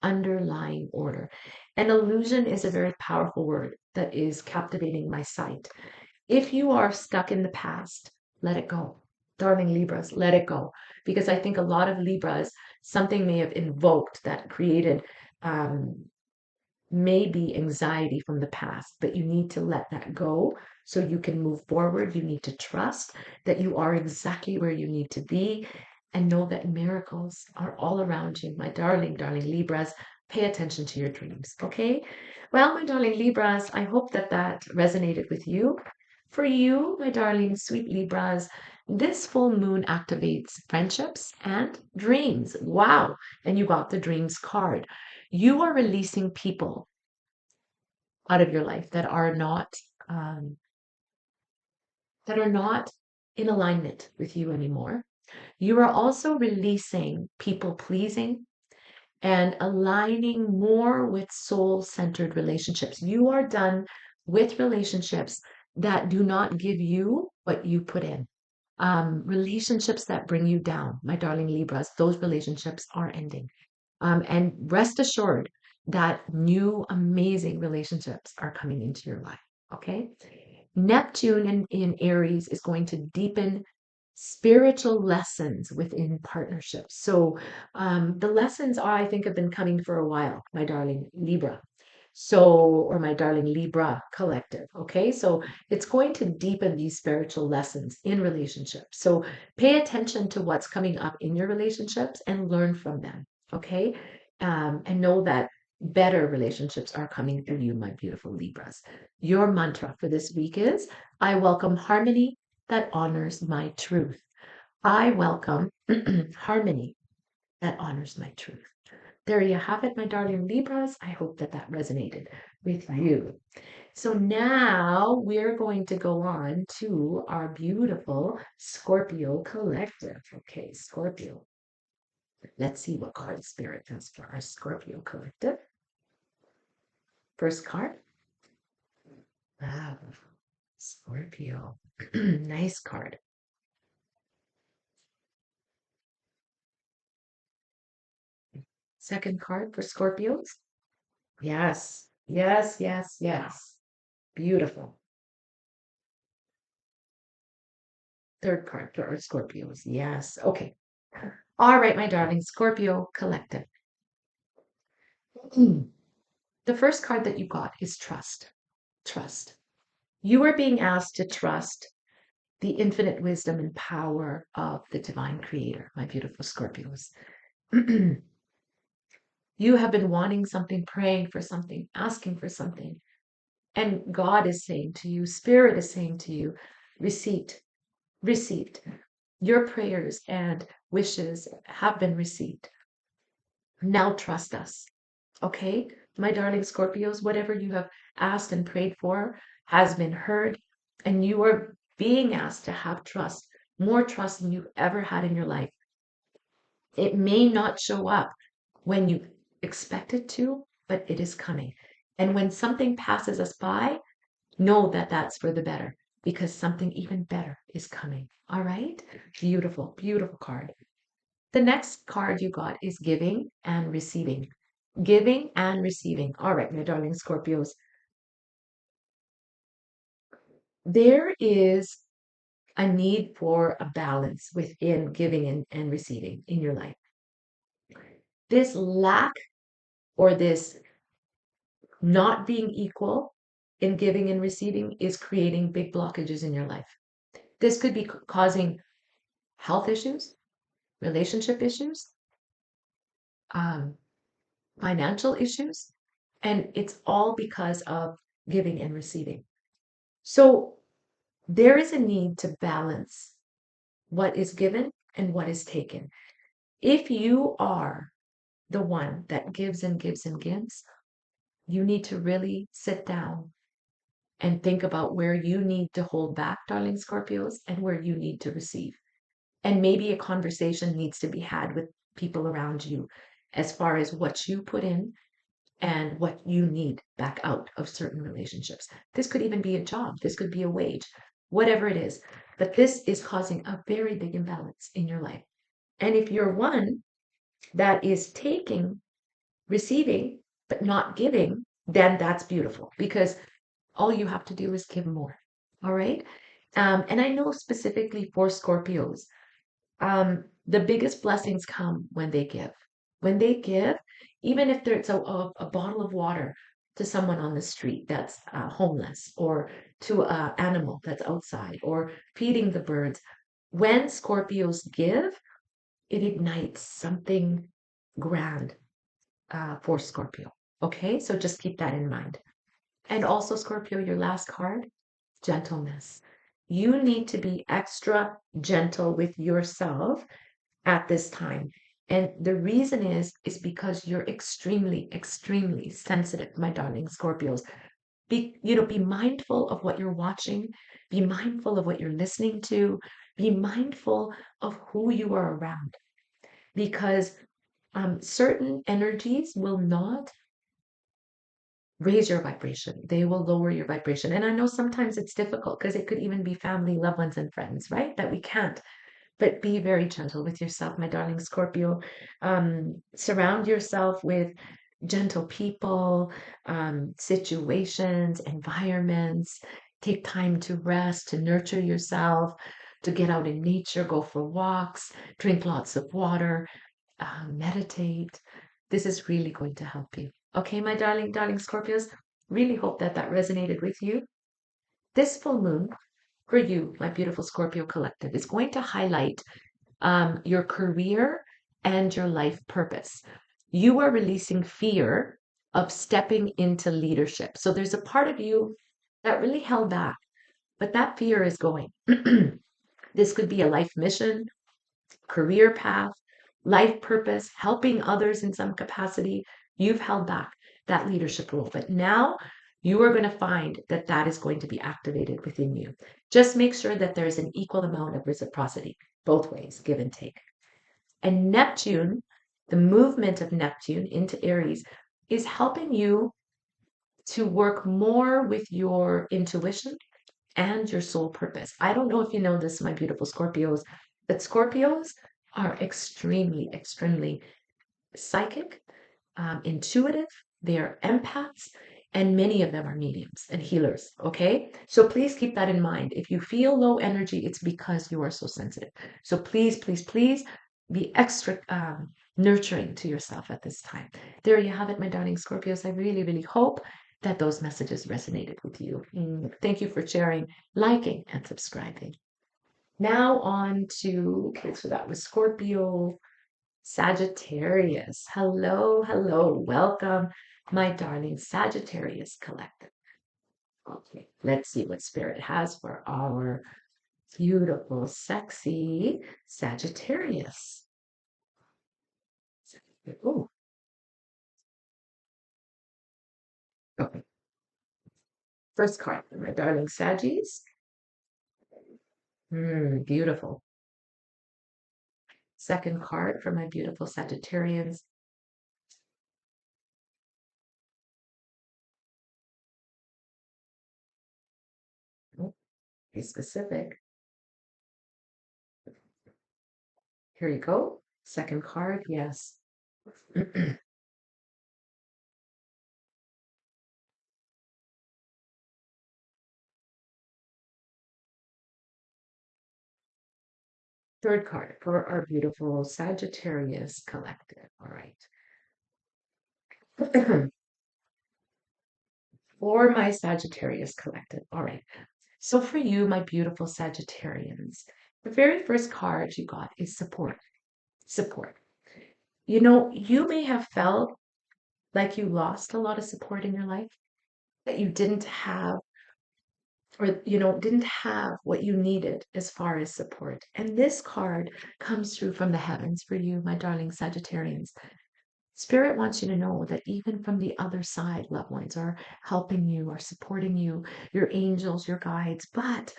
A: underlying order. An illusion is a very powerful word that is captivating my sight. If you are stuck in the past, let it go. Darling Libras, let it go. Because I think a lot of Libras, something may have invoked that created maybe anxiety from the past, but you need to let that go so you can move forward. You need to trust that you are exactly where you need to be and know that miracles are all around you, my darling, darling Libras. Pay attention to your dreams, okay? Well, my darling Libras, I hope that that resonated with you. For you, my darling sweet Libras, this full moon activates friendships and dreams. Wow. And you got the dreams card. You are releasing people out of your life um, that are not in alignment with you anymore. You are also releasing people pleasing and aligning more with soul-centered relationships. You are done with relationships that do not give you what you put in. Relationships that bring you down, my darling Libras, those relationships are ending. And rest assured that new amazing relationships are coming into your life. Okay. Neptune in Aries is going to deepen spiritual lessons within partnerships. So the lessons are, I think, have been coming for a while, my darling Libra. So, or my darling Libra collective. Okay. So it's going to deepen these spiritual lessons in relationships. So pay attention to what's coming up in your relationships and learn from them. Okay. And know that better relationships are coming through you, my beautiful Libras. Your mantra for this week is I welcome harmony that honors my truth. I welcome harmony that honors my truth. There you have it, my darling Libras. I hope that that resonated. with you. So now we're going to go on to our beautiful Scorpio collective. Okay, Scorpio. Let's see what card Spirit has for our Scorpio collective. First card. Wow, Scorpio. Nice card. Second card for Scorpios. Yes, yes, yes, yes. Beautiful. Third card for our Scorpios. Yes. Okay. All right, my darling Scorpio collective. The first card that you got is trust. Trust. You are being asked to trust the infinite wisdom and power of the divine creator, my beautiful Scorpios. You have been wanting something, praying for something, asking for something. And God is saying to you, Spirit is saying to you, received, received. Your prayers and wishes have been received. Now trust us. Okay, my darling Scorpios, whatever you have asked and prayed for has been heard, and you are being asked to have trust, more trust than you've ever had in your life. It may not show up when you expect it to, but it is coming. And when something passes us by, know that that's for the better because something even better is coming. All right? Beautiful, beautiful card. The next card you got is giving and receiving. Giving and receiving. All right, my darling Scorpios. There is a need for a balance within giving and receiving in your life. This lack or this not being equal in giving and receiving is creating big blockages in your life. This could be causing health issues, relationship issues, um, financial issues, and it's all because of giving and receiving. So there is a need to balance what is given and what is taken. If you are the one that gives and gives and gives, you need to really sit down and think about where you need to hold back, darling Scorpios, and where you need to receive. And maybe a conversation needs to be had with people around you as far as what you put in and what you need back out of certain relationships. This could even be a job, this could be a wage, whatever it is. But this is causing a very big imbalance in your life. And if you're one that is taking, receiving, but not giving, then that's beautiful because all you have to do is give more. All right. And I know specifically for Scorpios, the biggest blessings come when they give. When they give, even if there's a bottle of water to someone on the street that's homeless, or to an animal that's outside, or feeding the birds, when Scorpios give, it ignites something grand for Scorpio. Okay, so just keep that in mind. And also, Scorpio, your last card, gentleness. You need to be extra gentle with yourself at this time. And the reason is because you're extremely, extremely sensitive, my darling Scorpios. Be mindful of what you're watching, be mindful of what you're listening to, be mindful of who you are around, because certain energies will not raise your vibration. They will lower your vibration. And I know sometimes it's difficult because it could even be family, loved ones, and friends, right? That we can't. But be very gentle with yourself, my darling Scorpio. Surround yourself with gentle people, situations, environments. Take time to rest, to nurture yourself, to get out in nature, go for walks, drink lots of water, meditate. This is really going to help you. Okay, my darling, darling Scorpios, really hope that that resonated with you. This full moon for you, my beautiful Scorpio collective, is going to highlight your career and your life purpose. You are releasing fear of stepping into leadership. So there's a part of you that really held back, but that fear is going. This could be a life mission, career path, life purpose, helping others in some capacity. You've held back that leadership role. But now you are going to find that that is going to be activated within you. Just make sure that there's an equal amount of reciprocity, both ways, give and take. And Neptune, the movement of Neptune into Aries, is helping you to work more with your intuition and your soul purpose. I don't know if you know this, my beautiful Scorpios, but Scorpios are extremely, extremely psychic, intuitive, they are empaths, and many of them are mediums and healers. Okay, so please keep that in mind. If you feel low energy, it's because you are so sensitive. So please, please, please be extra nurturing to yourself at this time. There you have it, my darling Scorpios. I really, really hope that those messages resonated with you. Thank you for sharing, liking, and subscribing. Now on to, okay, so that was Scorpio, Sagittarius. Hello, hello. Welcome, my darling Sagittarius collective. Okay, let's see what Spirit has for our beautiful, sexy Sagittarius. Oh, okay. First card, my darling Saggies. Beautiful. Second card for my beautiful Sagittarians. Oh, be specific. Here you go. Second card, yes. Third card for our beautiful Sagittarius collective. All right. For my Sagittarius collective. All right. So for you, my beautiful Sagittarians, the very first card you got is support. Support. You know, you may have felt like you lost a lot of support in your life, that you didn't have, or, didn't have what you needed as far as support. And this card comes through from the heavens for you, my darling Sagittarians. Spirit wants you to know that even from the other side, loved ones are helping you, are supporting you, your angels, your guides. But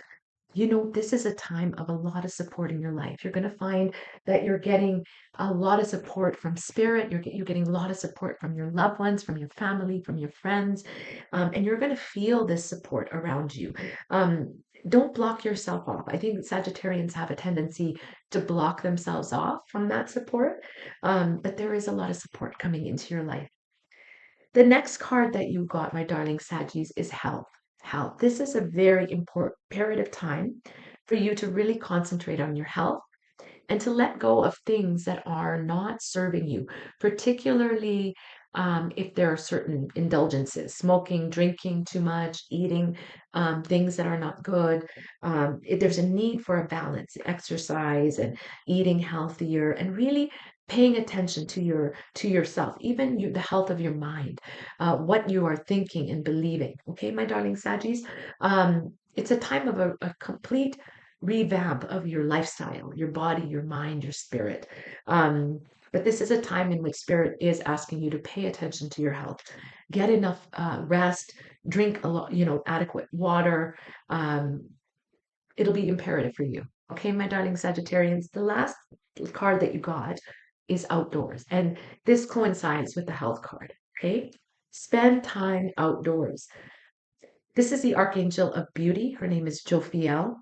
A: this is a time of a lot of support in your life. You're going to find that you're getting a lot of support from spirit. You're getting a lot of support from your loved ones, from your family, from your friends. And you're going to feel this support around you. Don't block yourself off. I think Sagittarians have a tendency to block themselves off from that support. But there is a lot of support coming into your life. The next card that you got, my darling Saggies, is health. Health. This is a very important, imperative time for you to really concentrate on your health and to let go of things that are not serving you, particularly if there are certain indulgences, smoking, drinking too much, eating things that are not good. There's a need for a balance, exercise and eating healthier, and really paying attention to yourself, even the health of your mind, what you are thinking and believing. Okay, my darling Saggies, it's a time of a complete revamp of your lifestyle, your body, your mind, your spirit. But this is a time in which spirit is asking you to pay attention to your health, get enough rest, drink a lot, adequate water. It'll be imperative for you. Okay, my darling Sagittarians, the last card that you got is outdoors, and this coincides with the health card. Okay, spend time outdoors. This is the Archangel of Beauty. Her name is Jophiel.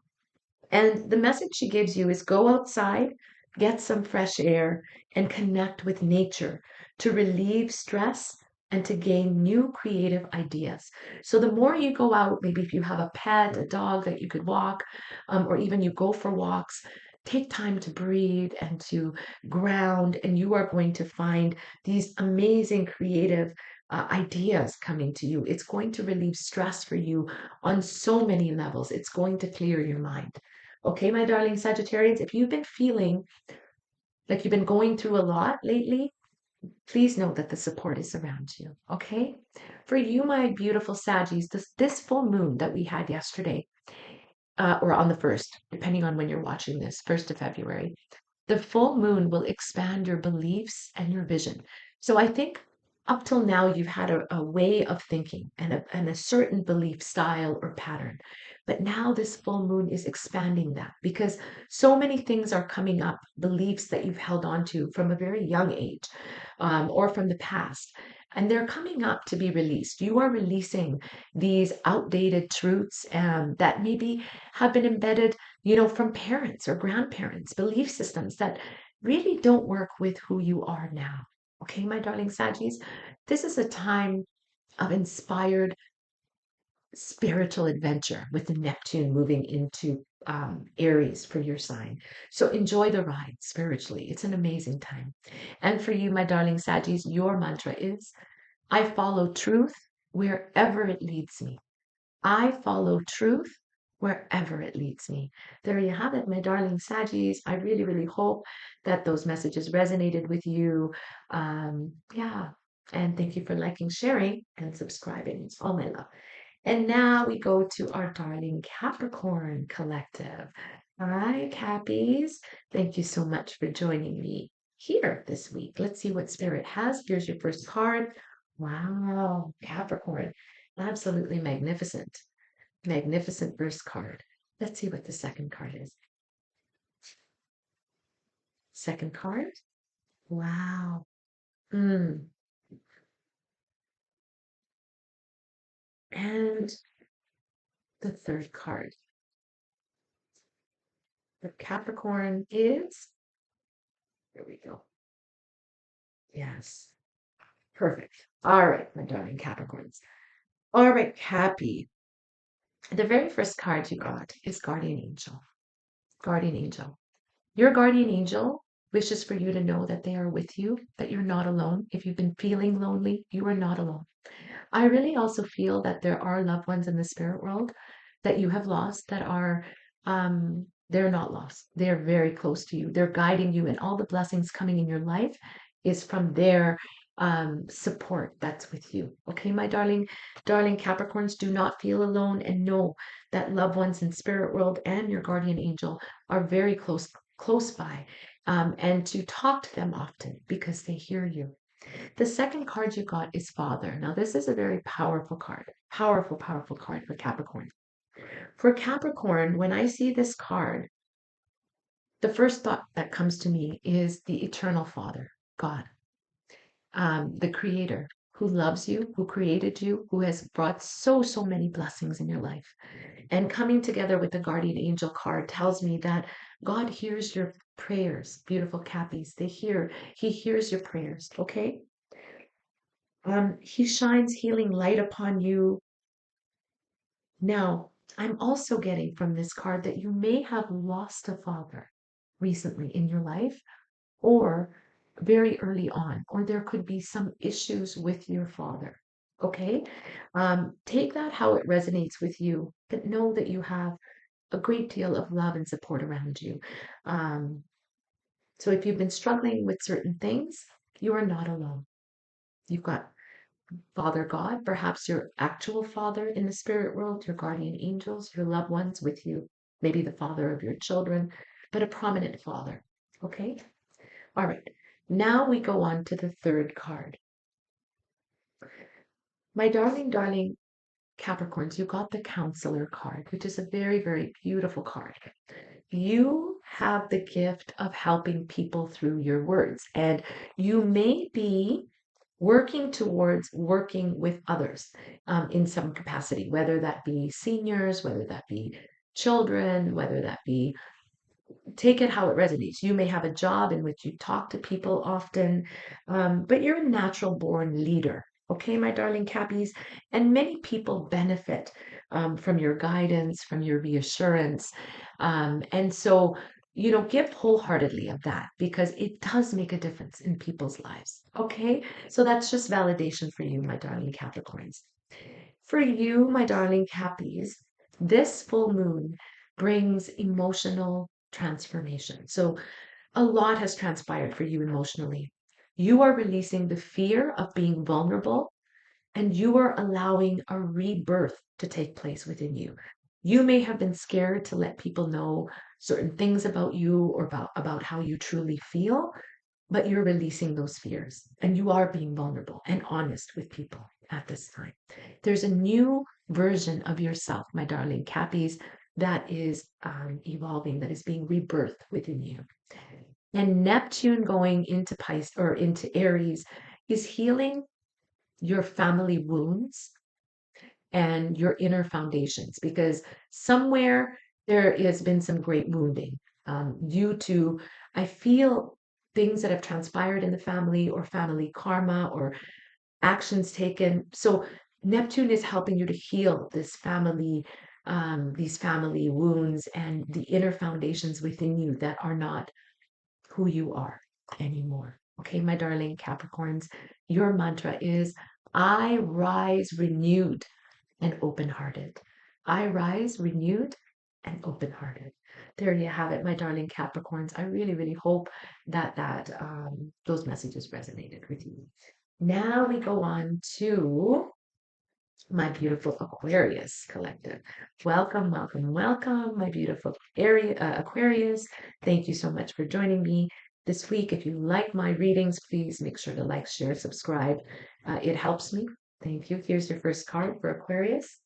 A: And the message she gives you is go outside, get some fresh air, and connect with nature to relieve stress and to gain new creative ideas. So the more you go out, maybe if you have a pet, a dog that you could walk, or even you go for walks, take time to breathe and to ground, and you are going to find these amazing creative ideas coming to you. It's going to relieve stress for you on so many levels. It's going to clear your mind. Okay, my darling Sagittarians, if you've been feeling like you've been going through a lot lately, please know that the support is around you. Okay? For you, my beautiful Saggies, this full moon that we had yesterday, or on the 1st, depending on when you're watching this, 1st of February, the full moon will expand your beliefs and your vision. So I think up till now, you've had a way of thinking and a certain belief style or pattern. But now this full moon is expanding that because so many things are coming up, beliefs that you've held on to from a very young age, or from the past. And they're coming up to be released. You are releasing these outdated truths that maybe have been embedded, from parents or grandparents, belief systems that really don't work with who you are now. Okay, my darling Saggies, this is a time of inspired spiritual adventure with the Neptune moving into Aries for your sign. So enjoy the ride spiritually. It's an amazing time. And for you, my darling Saggies, your mantra is I follow truth wherever it leads me. I follow truth wherever it leads me. There you have it, my darling Saggies. I really, really hope that those messages resonated with you. Yeah. And thank you for liking, sharing, and subscribing. It's all my love. And now we go to our darling Capricorn collective. All right, Cappies. Thank you so much for joining me here this week. Let's see what Spirit has. Here's your first card. Wow, Capricorn. Absolutely magnificent. Magnificent first card. Let's see what the second card is. Second card. Wow. Mm. And the third card. The Capricorn is, here we go. Yes. Perfect. All right, my darling Capricorns. All right, Cappy. The very first card you got is Guardian Angel. Guardian Angel. Your guardian angel wishes for you to know that they are with you, that you're not alone. If you've been feeling lonely, you are not alone. I really also feel that there are loved ones in the spirit world that you have lost that are, they're not lost. They're very close to you. They're guiding you, and all the blessings coming in your life is from their support that's with you. Okay, my darling Capricorns, do not feel alone and know that loved ones in spirit world and your guardian angel are very close by, and to talk to them often because they hear you. The second card you got is Father. Now, this is a very powerful card. Powerful, powerful card for Capricorn. For Capricorn, when I see this card, the first thought that comes to me is the eternal Father, God, the Creator, who loves you, who created you, who has brought so many blessings in your life. And coming together with the Guardian Angel card tells me that God hears your prayers, beautiful Cappies. He hears your prayers, okay? He shines healing light upon you. Now, I'm also getting from this card that you may have lost a father recently in your life or very early on, or there could be some issues with your father. Okay? Take that how it resonates with you, but know that you have a great deal of love and support around you. Um, so if you've been struggling with certain things, you are not alone. You've got Father God, perhaps your actual father in the spirit world, your guardian angels, your loved ones with you, maybe the father of your children, but a prominent father. Okay? All right. Now we go on to the third card. My darling Capricorns, you got the Counselor card, which is a very beautiful card. You have the gift of helping people through your words, and you may be working towards working with others in some capacity, whether that be seniors, whether that be children, whether that be, take it how it resonates. You may have a job in which you talk to people often, but you're a natural born leader. Okay, my darling Cappies, and many people benefit from your guidance, from your reassurance. And so, give wholeheartedly of that because it does make a difference in people's lives. Okay, so that's just validation for you, my darling Capricorns. For you, my darling Cappies, this full moon brings emotional transformation. So a lot has transpired for you emotionally. You are releasing the fear of being vulnerable and you are allowing a rebirth to take place within you. You may have been scared to let people know certain things about you or about how you truly feel. but you're releasing those fears and you are being vulnerable and honest with people at this time. There's a new version of yourself, my darling Cappies, that is evolving, that is being rebirthed within you. And Neptune going into Pisces or into Aries is healing your family wounds and your inner foundations, because somewhere there has been some great wounding due to, I feel, things that have transpired in the family or family karma or actions taken. So Neptune is helping you to heal these family wounds and the inner foundations within you that are not who you are anymore. Okay, my darling Capricorns, your mantra is I rise renewed and open hearted. I rise renewed and open hearted. There you have it, my darling Capricorns. I really, really hope that those messages resonated with you. Now we go on to my beautiful Aquarius collective. Welcome, welcome, welcome, my beautiful Aquarius. Thank you so much for joining me this week. If you like my readings, please make sure to like, share, subscribe. It helps me. Thank you. Here's your first card for Aquarius.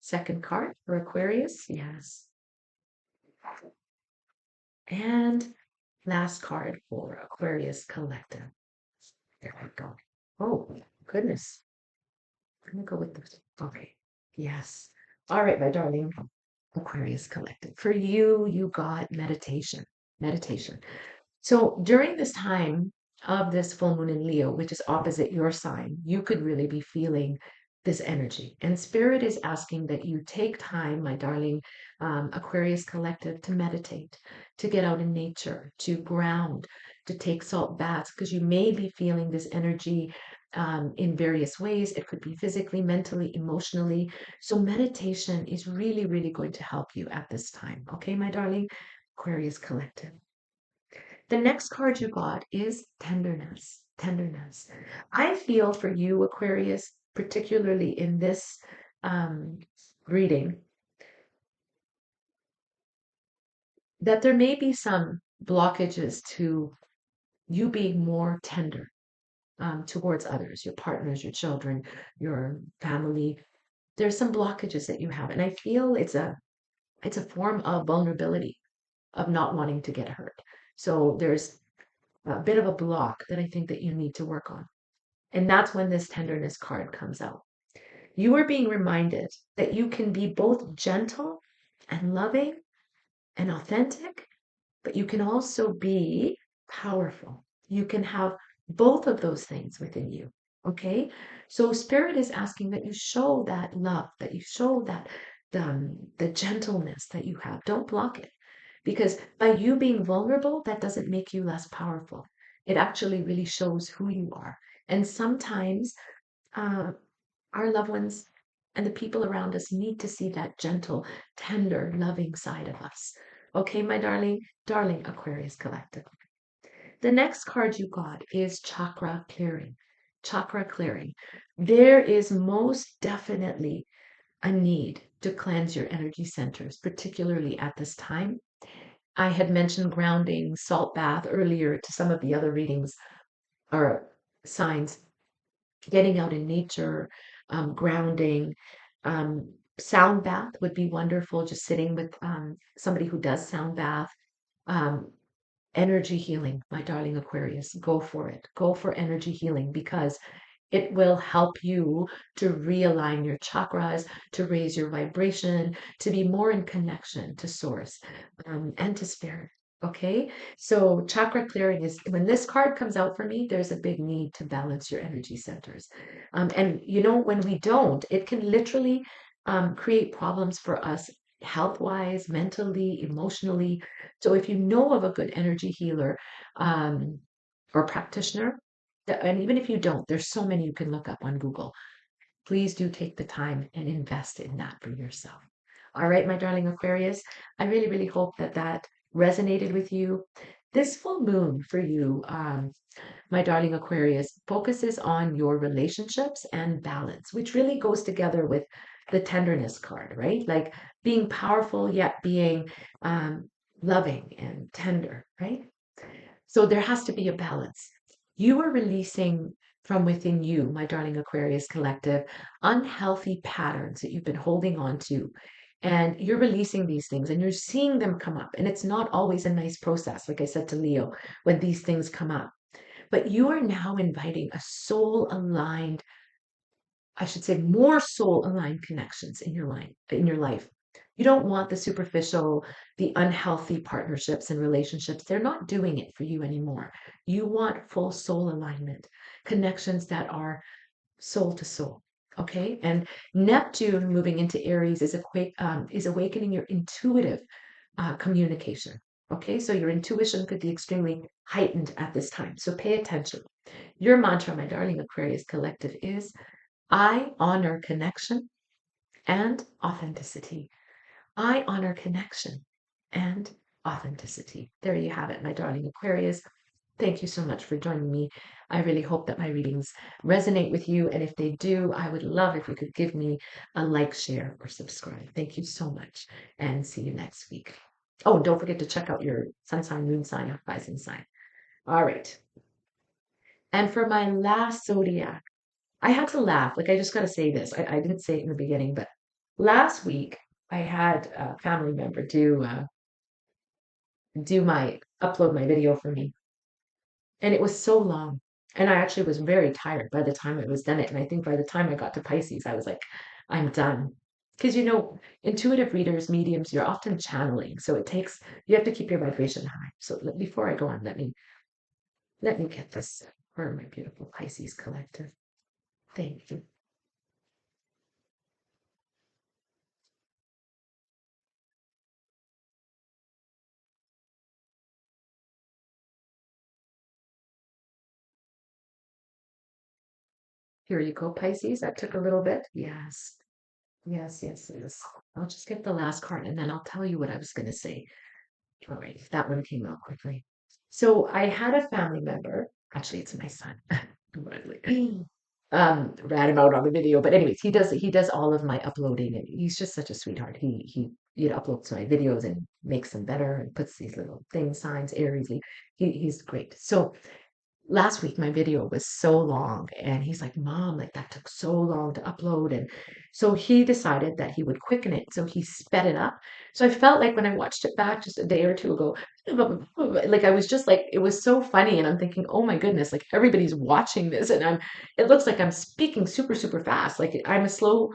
A: Second card for Aquarius. Yes. And last card for Aquarius collective. There we go. Oh, goodness. I'm going to go with this. Okay. Yes. All right, my darling Aquarius collective. For you, you got meditation. Meditation. So during this time of this full moon in Leo, which is opposite your sign, you could really be feeling this energy. And Spirit is asking that you take time, my darling Aquarius collective, to meditate, to get out in nature, to ground, to take salt baths, because you may be feeling this energy in various ways. It could be physically, mentally, emotionally. So meditation is really, really going to help you at this time. Okay, my darling Aquarius collective. The next card you got is tenderness. Tenderness. I feel for you, Aquarius, particularly in this um, reading, that there may be some blockages to you being more tender towards others, your partners, your children, your family. There's some blockages that you have, and I feel it's a form of vulnerability, of not wanting to get hurt. So there's a bit of a block that I think that you need to work on. And that's when this tenderness card comes out. You are being reminded that you can be both gentle and loving and authentic, but you can also be powerful. You can have both of those things within you. Okay. So Spirit is asking that you show that love, that you show that the gentleness that you have. Don't block it. Because by you being vulnerable, that doesn't make you less powerful. It actually really shows who you are. And sometimes uh, our loved ones and the people around us need to see that gentle, tender, loving side of us. Okay, my darling, darling Aquarius collective. The next card you got is chakra clearing. Chakra clearing. There is most definitely a need to cleanse your energy centers, particularly at this time. I had mentioned grounding, salt bath earlier to some of the other readings or signs, getting out in nature, grounding. Sound bath would be wonderful, just sitting with somebody who does sound bath. Um, Energy healing, my darling Aquarius, go for it. Go for energy healing because it will help you to realign your chakras, to raise your vibration, to be more in connection to source and to spirit. Okay, so chakra clearing is when this card comes out for me, there's a big need to balance your energy centers. And when we don't, it can literally create problems for us health wise, mentally, emotionally. So if you know of a good energy healer or practitioner, and even if you don't, there's so many you can look up on Google. Please do take the time and invest in that for yourself. All right, my darling Aquarius, I really, really hope that resonated with you. This full moon for you, my darling Aquarius, focuses on your relationships and balance, which really goes together with the tenderness card, right? Like being powerful, yet being loving and tender, right? So there has to be a balance. You are releasing from within you, my darling Aquarius collective, unhealthy patterns that you've been holding on to. And you're releasing these things and you're seeing them come up. And it's not always a nice process, like I said to Leo, when these things come up. But you are now inviting a soul aligned, I should say, more soul aligned connections in your life. You don't want the superficial, the unhealthy partnerships and relationships. They're not doing it for you anymore. You want full soul alignment, connections that are soul to soul. Okay. And Neptune moving into Aries is awakening your intuitive communication. Okay. So your intuition could be extremely heightened at this time. So pay attention. Your mantra, my darling Aquarius collective, is I honor connection and authenticity. I honor connection and authenticity. There you have it, my darling Aquarius. Thank you so much for joining me. I really hope that my readings resonate with you. And if they do, I would love if you could give me a like, share, or subscribe. Thank you so much. And see you next week. Oh, and don't forget to check out your sun sign, moon sign, or rising sign. All right. And for my last zodiac, I had to laugh. Like, I just got to say this. I didn't say it in the beginning, but last week I had a family member upload my video for me. And it was so long. And I actually was very tired by the time it was done it. And I think by the time I got to Pisces, I was like, I'm done. Because, intuitive readers, mediums, you're often channeling. So you have to keep your vibration high. So before I go on, let me get this for my beautiful Pisces collective. Thank you. Here you go, Pisces. That took a little bit. Yes. Yes, yes, yes. I'll just get the last card and then I'll tell you what I was going to say. All right, that one came out quickly. So I had a family member, actually it's my son. Rat him out on the video, but anyways, he does all of my uploading and he's just such a sweetheart. He uploads my videos and makes them better and puts these little things, signs, Aries. He's great. So last week my video was so long and he's like, Mom, like that took so long to upload. And so he decided that he would quicken it, so he sped it up. So I felt like when I watched it back just a day or two ago, like I was just like, it was so funny, and I'm thinking, oh my goodness, like everybody's watching this and it looks like I'm speaking super super fast, like I'm a slow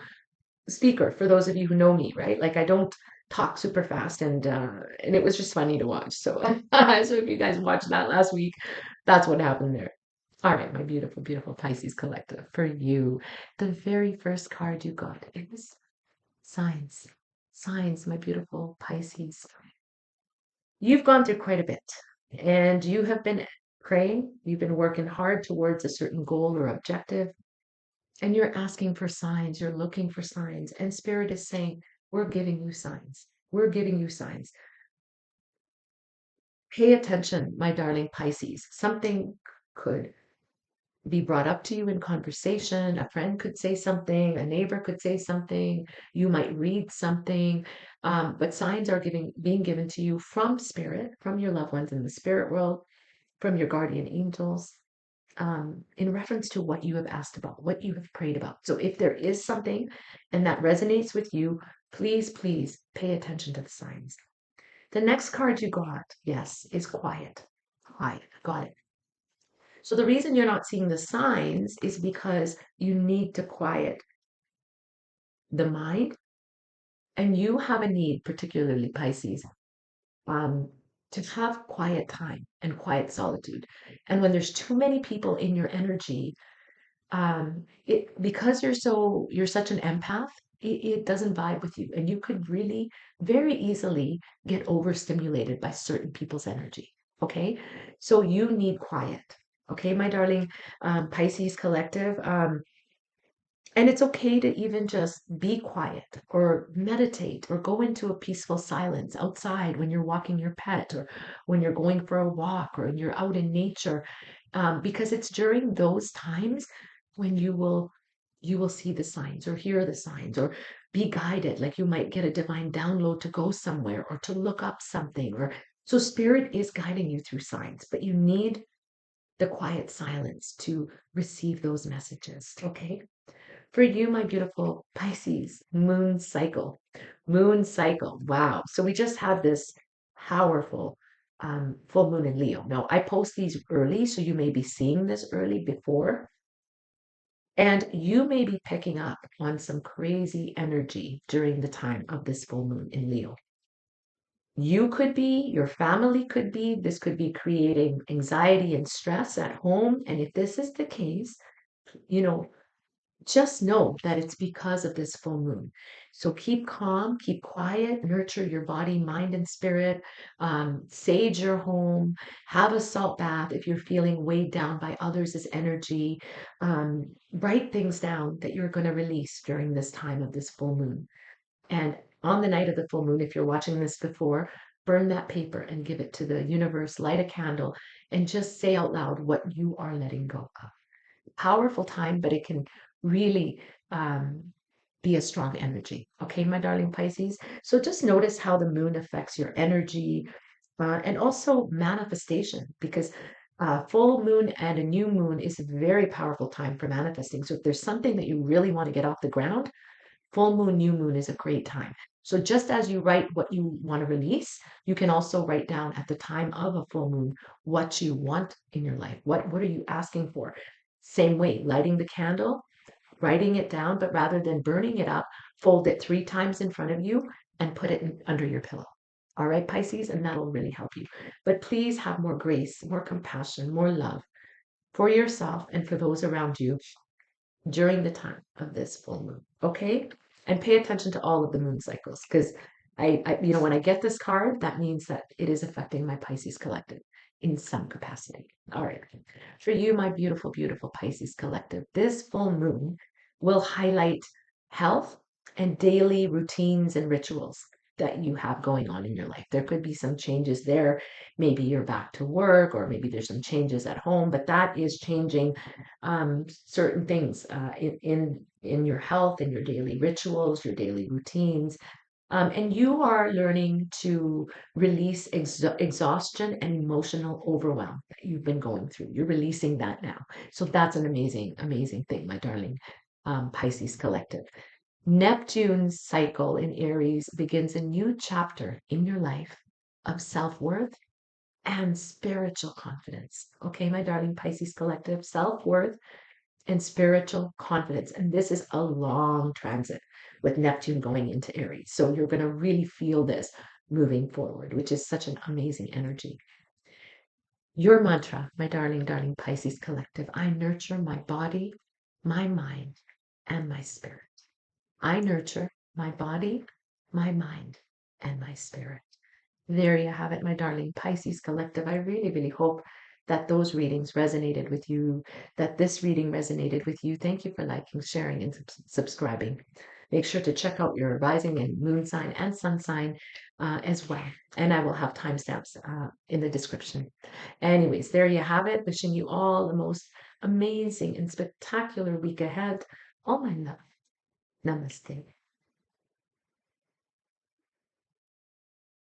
A: speaker, for those of you who know me, right? Like I don't talk super fast, and it was just funny to watch. So so if you guys watched that last week, that's what happened there. All right, my beautiful, beautiful Pisces collective, for you, the very first card you got is signs. Signs, my beautiful Pisces. You've gone through quite a bit, and you have been praying, you've been working hard towards a certain goal or objective, and you're asking for signs, you're looking for signs, and Spirit is saying, we're giving you signs. We're giving you signs. Pay attention, my darling Pisces. Something could be brought up to you in conversation. A friend could say something, a neighbor could say something, you might read something, but signs are being given to you from Spirit, from your loved ones in the spirit world, from your guardian angels, in reference to what you have asked about, what you have prayed about. So if there is something and that resonates with you, please, please pay attention to the signs. The next card you got, yes, is quiet. Quiet. Got it. So the reason you're not seeing the signs is because you need to quiet the mind, and you have a need, particularly Pisces, um, to have quiet time and quiet solitude. And when there's too many people in your energy, because you're such an empath, it doesn't vibe with you, and you could really very easily get overstimulated by certain people's energy. Okay, so you need quiet. Okay, my darling Pisces collective. And it's okay to even just be quiet or meditate or go into a peaceful silence outside when you're walking your pet, or when you're going for a walk, or when you're out in nature, because it's during those times when you will see the signs or hear the signs, or be guided, like you might get a divine download to go somewhere or to look up something. Or so spirit is guiding you through signs, but you need the quiet silence to receive those messages. Okay. For you, my beautiful Pisces, moon cycle. Moon cycle. Wow. So we just had this powerful full moon in Leo. Now, I post these early, so you may be seeing this early before, and you may be picking up on some crazy energy during the time of this full moon in Leo. You could be, your family could be, this could be creating anxiety and stress at home. And if this is the case, you know, just know that it's because of this full moon. So keep calm, keep quiet, nurture your body, mind, and spirit. Sage your home, have a salt bath if you're feeling weighed down by others' energy. Write things down that you're going to release during this time of this full moon. And on the night of the full moon, if you're watching this before, burn that paper and give it to the universe, light a candle, and just say out loud what you are letting go of. Powerful time, but it can really be a strong energy. Okay, my darling Pisces. So just notice how the moon affects your energy and also manifestation, because full moon and a new moon is a very powerful time for manifesting. So if there's something that you really want to get off the ground, full moon, new moon is a great time. So just as you write what you want to release, you can also write down at the time of a full moon what you want in your life. What are you asking for? Same way, lighting the candle, writing it down, but rather than burning it up, fold it 3 times in front of you and put it under your pillow. All right, Pisces, and that'll really help you. But please have more grace, more compassion, more love for yourself and for those around you during the time of this full moon. Okay. And pay attention to all of the moon cycles, because when I get this card, that means that it is affecting my Pisces collective in some capacity. All right. For you, my beautiful, beautiful Pisces collective, this full moon will highlight health and daily routines and rituals that you have going on in your life. There could be some changes there. Maybe you're back to work, or maybe there's some changes at home, but that is changing certain things in your health, in your daily rituals, your daily routines. And you are learning to release exhaustion and emotional overwhelm that you've been going through. You're releasing that now. So that's an amazing, amazing thing, my darling Pisces collective. Neptune's cycle in Aries begins a new chapter in your life of self-worth and spiritual confidence. Okay, my darling Pisces collective, self-worth and spiritual confidence. And this is a long transit with Neptune going into Aries. So you're going to really feel this moving forward, which is such an amazing energy. Your mantra, my darling, darling Pisces collective: I nurture my body, my mind, and my spirit. I nurture my body, my mind, and my spirit. There you have it, my darling Pisces collective. I really, really hope that those readings resonated with you, that this reading resonated with you. Thank you for liking, sharing, and subscribing. Make sure to check out your rising and moon sign and sun sign as well. And I will have timestamps in the description. Anyways, there you have it. Wishing you all the most amazing and spectacular week ahead. All my love. Namaste.